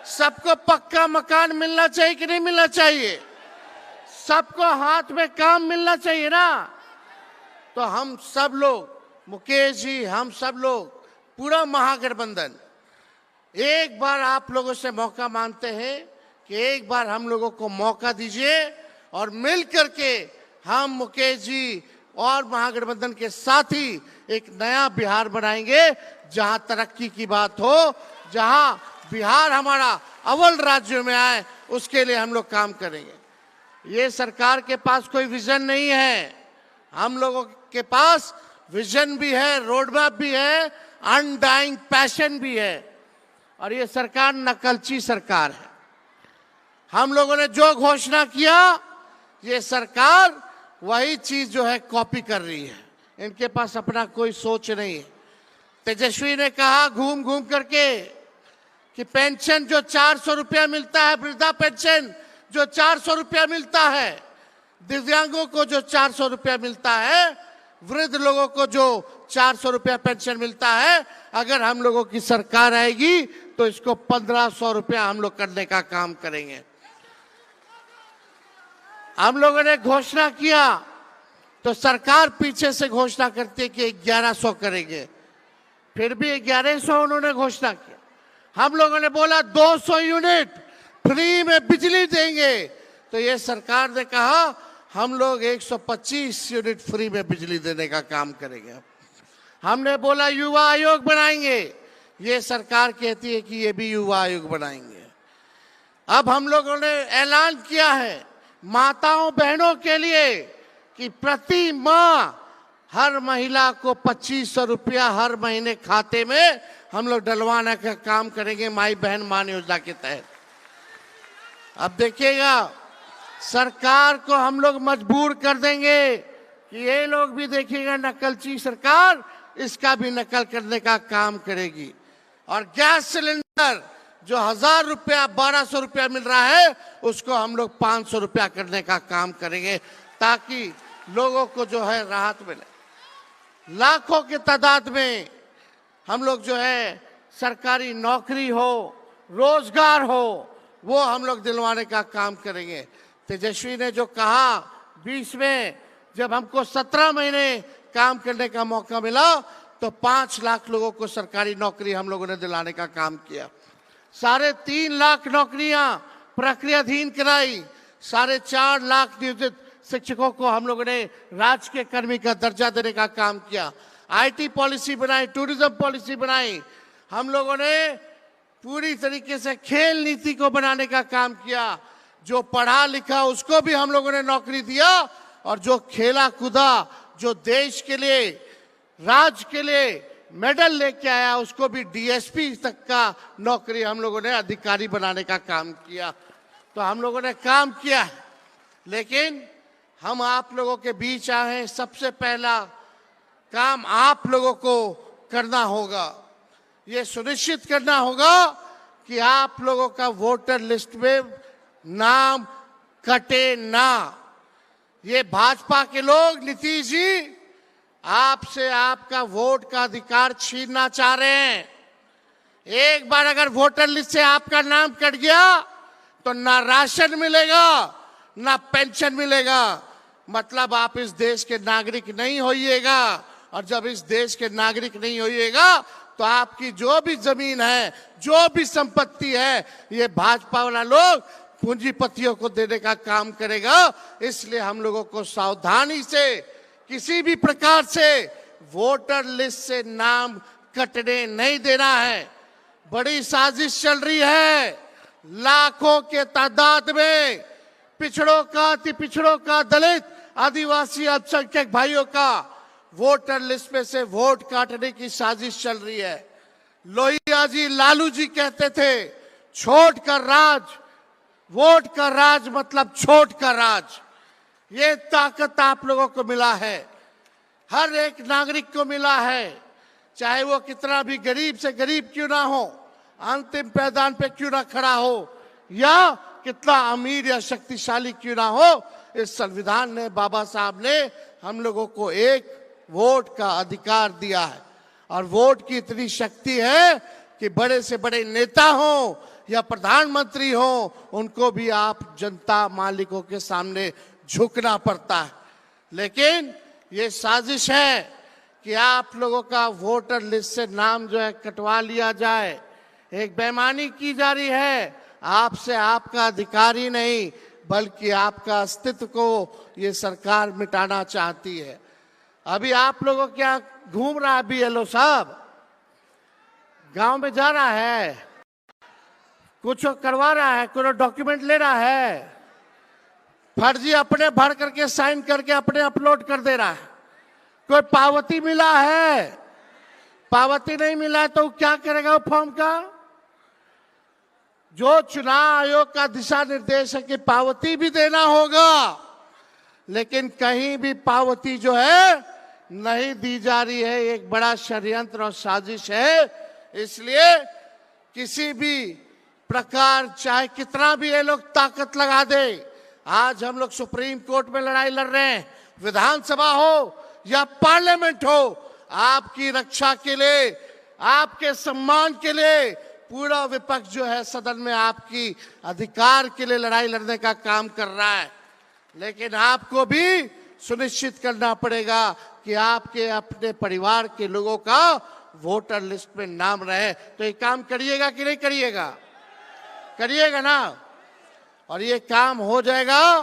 सबको पक्का मकान मिलना चाहिए कि नहीं मिलना चाहिए? सबको हाथ में काम मिलना चाहिए ना? तो हम सब लोग, मुकेश जी, हम सब लोग, पूरा महागठबंधन एक बार आप लोगों से मौका मांगते हैं कि एक बार हम लोगों को मौका दीजिए और मिल करके हम मुकेश जी और महागठबंधन के साथ ही एक नया बिहार बनाएंगे, जहां तरक्की की बात हो, जहां बिहार हमारा अव्वल राज्यों में आए, उसके लिए हम लोग काम करेंगे। ये सरकार के पास कोई विजन नहीं है, हम लोगों के पास विजन भी है, रोड मैप भी है, अनडाइंग पैशन भी है। और ये सरकार नकलची सरकार है। हम लोगों ने जो घोषणा किया, ये सरकार वही चीज जो है कॉपी कर रही है। इनके पास अपना कोई सोच नहीं है। तेजस्वी ने कहा घूम घूम करके कि पेंशन जो 400 रुपया मिलता है, वृद्धा पेंशन जो 400 रुपया मिलता है, दिव्यांगों को जो 400 रुपया मिलता है, वृद्ध लोगों को जो 400 रुपया पेंशन मिलता है, अगर हम लोगों की सरकार आएगी तो इसको 1500 रुपया हम लोग करने का काम करेंगे। हम लोगों ने घोषणा किया तो सरकार पीछे से घोषणा करती है कि 1100 करेंगे, फिर भी 1100 उन्होंने घोषणा किया। हम लोगों ने बोला 200 यूनिट फ्री में बिजली देंगे, तो ये सरकार ने कहा हम लोग 125 यूनिट फ्री में बिजली देने का काम करेंगे। हमने बोला युवा आयोग बनाएंगे, ये सरकार कहती है कि ये भी युवा आयोग बनाएंगे। अब हम लोगों ने ऐलान किया है माताओं बहनों के लिए कि प्रति माह हर महिला को 2500 रुपया हर महीने खाते में हम लोग डलवाने का काम करेंगे माई बहन मान योजना के तहत। अब देखिएगा, सरकार को हम लोग मजबूर कर देंगे कि ये लोग भी देखिएगा नकलची सरकार, इसका भी नकल करने का काम करेगी। और गैस सिलेंडर जो 1000 रुपया 1200 रुपया मिल रहा है, उसको हम लोग 500 रुपया करने का काम करेंगे, ताकि लोगों को जो है राहत मिले। लाखों की तादाद में हम लोग जो है सरकारी नौकरी हो, रोजगार हो, वो हम लोग दिलवाने का काम करेंगे। तेजस्वी ने जो कहा 20 में, जब हमको 17 महीने काम करने का मौका मिला तो 5 लाख लोगों को सरकारी नौकरी हम लोगों ने दिलाने का काम किया। 3.5 लाख नौकरियां प्रक्रियाधीन कराई। 4.5 लाख नियोजित शिक्षकों को हम लोगों ने राजकीय कर्मी का दर्जा देने का काम किया। आईटी पॉलिसी बनाई, टूरिज्म पॉलिसी बनाई। हम लोगों ने पूरी तरीके से खेल नीति को बनाने का काम किया। जो पढ़ा लिखा उसको भी हम लोगों ने नौकरी दिया, और जो खेला कूदा, जो देश के लिए, राज्य के लिए मेडल लेके आया, उसको भी डीएसपी तक का नौकरी हम लोगों ने अधिकारी बनाने का काम किया। तो हम लोगों ने काम किया है, लेकिन हम आप लोगों के बीच आए हैं। सबसे पहला काम आप लोगों को करना होगा, ये सुनिश्चित करना होगा कि आप लोगों का वोटर लिस्ट में नाम कटे ना। ये भाजपा के लोग, नीतीश जी, आपसे आपका वोट का अधिकार छीनना चाह रहे हैं। एक बार अगर वोटर लिस्ट से आपका नाम कट गया तो ना राशन मिलेगा, ना पेंशन मिलेगा। मतलब आप इस देश के नागरिक नहीं होइएगा, और जब इस देश के नागरिक नहीं होइएगा तो आपकी जो भी जमीन है, जो भी संपत्ति है, ये भाजपा वाला लोग पूंजीपतियों को देने का काम करेगा। इसलिए हम लोगों को सावधानी से, किसी भी प्रकार से वोटर लिस्ट से नाम कटने नहीं देना है। बड़ी साजिश चल रही है, लाखों के तादाद में पिछड़ों का, अति पिछड़ों का, दलित, आदिवासी, अल्पसंख्यक भाइयों का वोटर लिस्ट में से वोट काटने की साजिश चल रही है। लोहिया जी, लालू जी कहते थे, छोट का राज, वोट का राज मतलब छोट का राज। ये ताकत आप लोगों को मिला है, हर एक नागरिक को मिला है, चाहे वो कितना भी गरीब से गरीब क्यों ना हो, अंतिम पायदान पे क्यों ना खड़ा हो, या कितना अमीर या शक्तिशाली क्यों ना हो। इस संविधान ने, बाबा साहब ने हम लोगों को एक वोट का अधिकार दिया है। और वोट की इतनी शक्ति है कि बड़े से बड़े नेता हो या प्रधानमंत्री हो, उनको भी आप जनता मालिकों के सामने झुकना पड़ता है। लेकिन ये साजिश है कि आप लोगों का वोटर लिस्ट से नाम जो है कटवा लिया जाए। एक बेईमानी की जा रही है। आपसे आपका अधिकार ही नहीं, बल्कि आपका अस्तित्व को ये सरकार मिटाना चाहती है। अभी आप लोगों क्या घूम रहा है बीएलओ साहब, गांव में जा रहा है, कुछ करवा रहा है, कोई डॉक्यूमेंट ले रहा है, फर्जी अपने भर करके साइन करके अपने अपलोड कर दे रहा है। कोई पावती मिला है? पावती नहीं मिला है तो क्या करेगा वो फॉर्म का? जो चुनाव आयोग का दिशा निर्देश है कि पावती भी देना होगा, लेकिन कहीं भी पावती जो है नहीं दी जा रही है। एक बड़ा षड्यंत्र और साजिश है। इसलिए किसी भी प्रकार, चाहे कितना भी ये लोग ताकत लगा दे, आज हम लोग सुप्रीम कोर्ट में लड़ाई लड़ रहे हैं, विधानसभा हो या पार्लियामेंट हो, आपकी रक्षा के लिए, आपके सम्मान के लिए पूरा विपक्ष जो है सदन में आपकी अधिकार के लिए लड़ाई लड़ने का काम कर रहा है। लेकिन आपको भी सुनिश्चित करना पड़ेगा कि आपके अपने परिवार के लोगों का वोटर लिस्ट में नाम रहे। तो ये काम करिएगा कि नहीं करिएगा? करिएगा ना? और ये काम हो जाएगा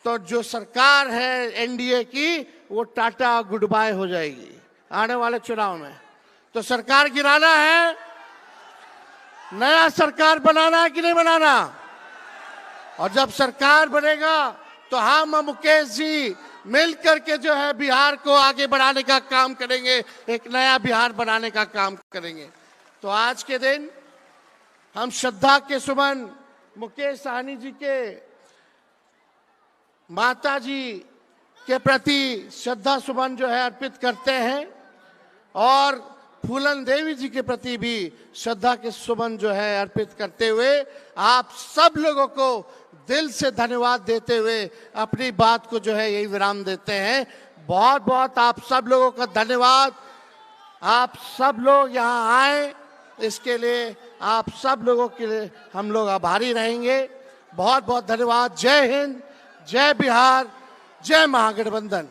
तो जो सरकार है एनडीए की, वो टाटा गुड बाय हो जाएगी आने वाले चुनाव में। तो सरकार गिराना है, नया सरकार बनाना है कि नहीं बनाना? और जब सरकार बनेगा तो हम मुकेश जी मिल करके जो है बिहार को आगे बढ़ाने का काम करेंगे, एक नया बिहार बनाने का काम करेंगे। तो आज के दिन हम श्रद्धा के सुमन मुकेश सहनी जी के माता जी के प्रति श्रद्धा सुमन जो है अर्पित करते हैं और फूलन देवी जी के प्रति भी श्रद्धा के सुमन जो है अर्पित करते हुए आप सब लोगों को दिल से धन्यवाद देते हुए अपनी बात को जो है यही विराम देते हैं। बहुत बहुत आप सब लोगों का धन्यवाद। आप सब लोग यहाँ आए, इसके लिए आप सब लोगों के लिए हम लोग आभारी रहेंगे। बहुत बहुत धन्यवाद। जय हिंद, जय बिहार, जय महागठबंधन।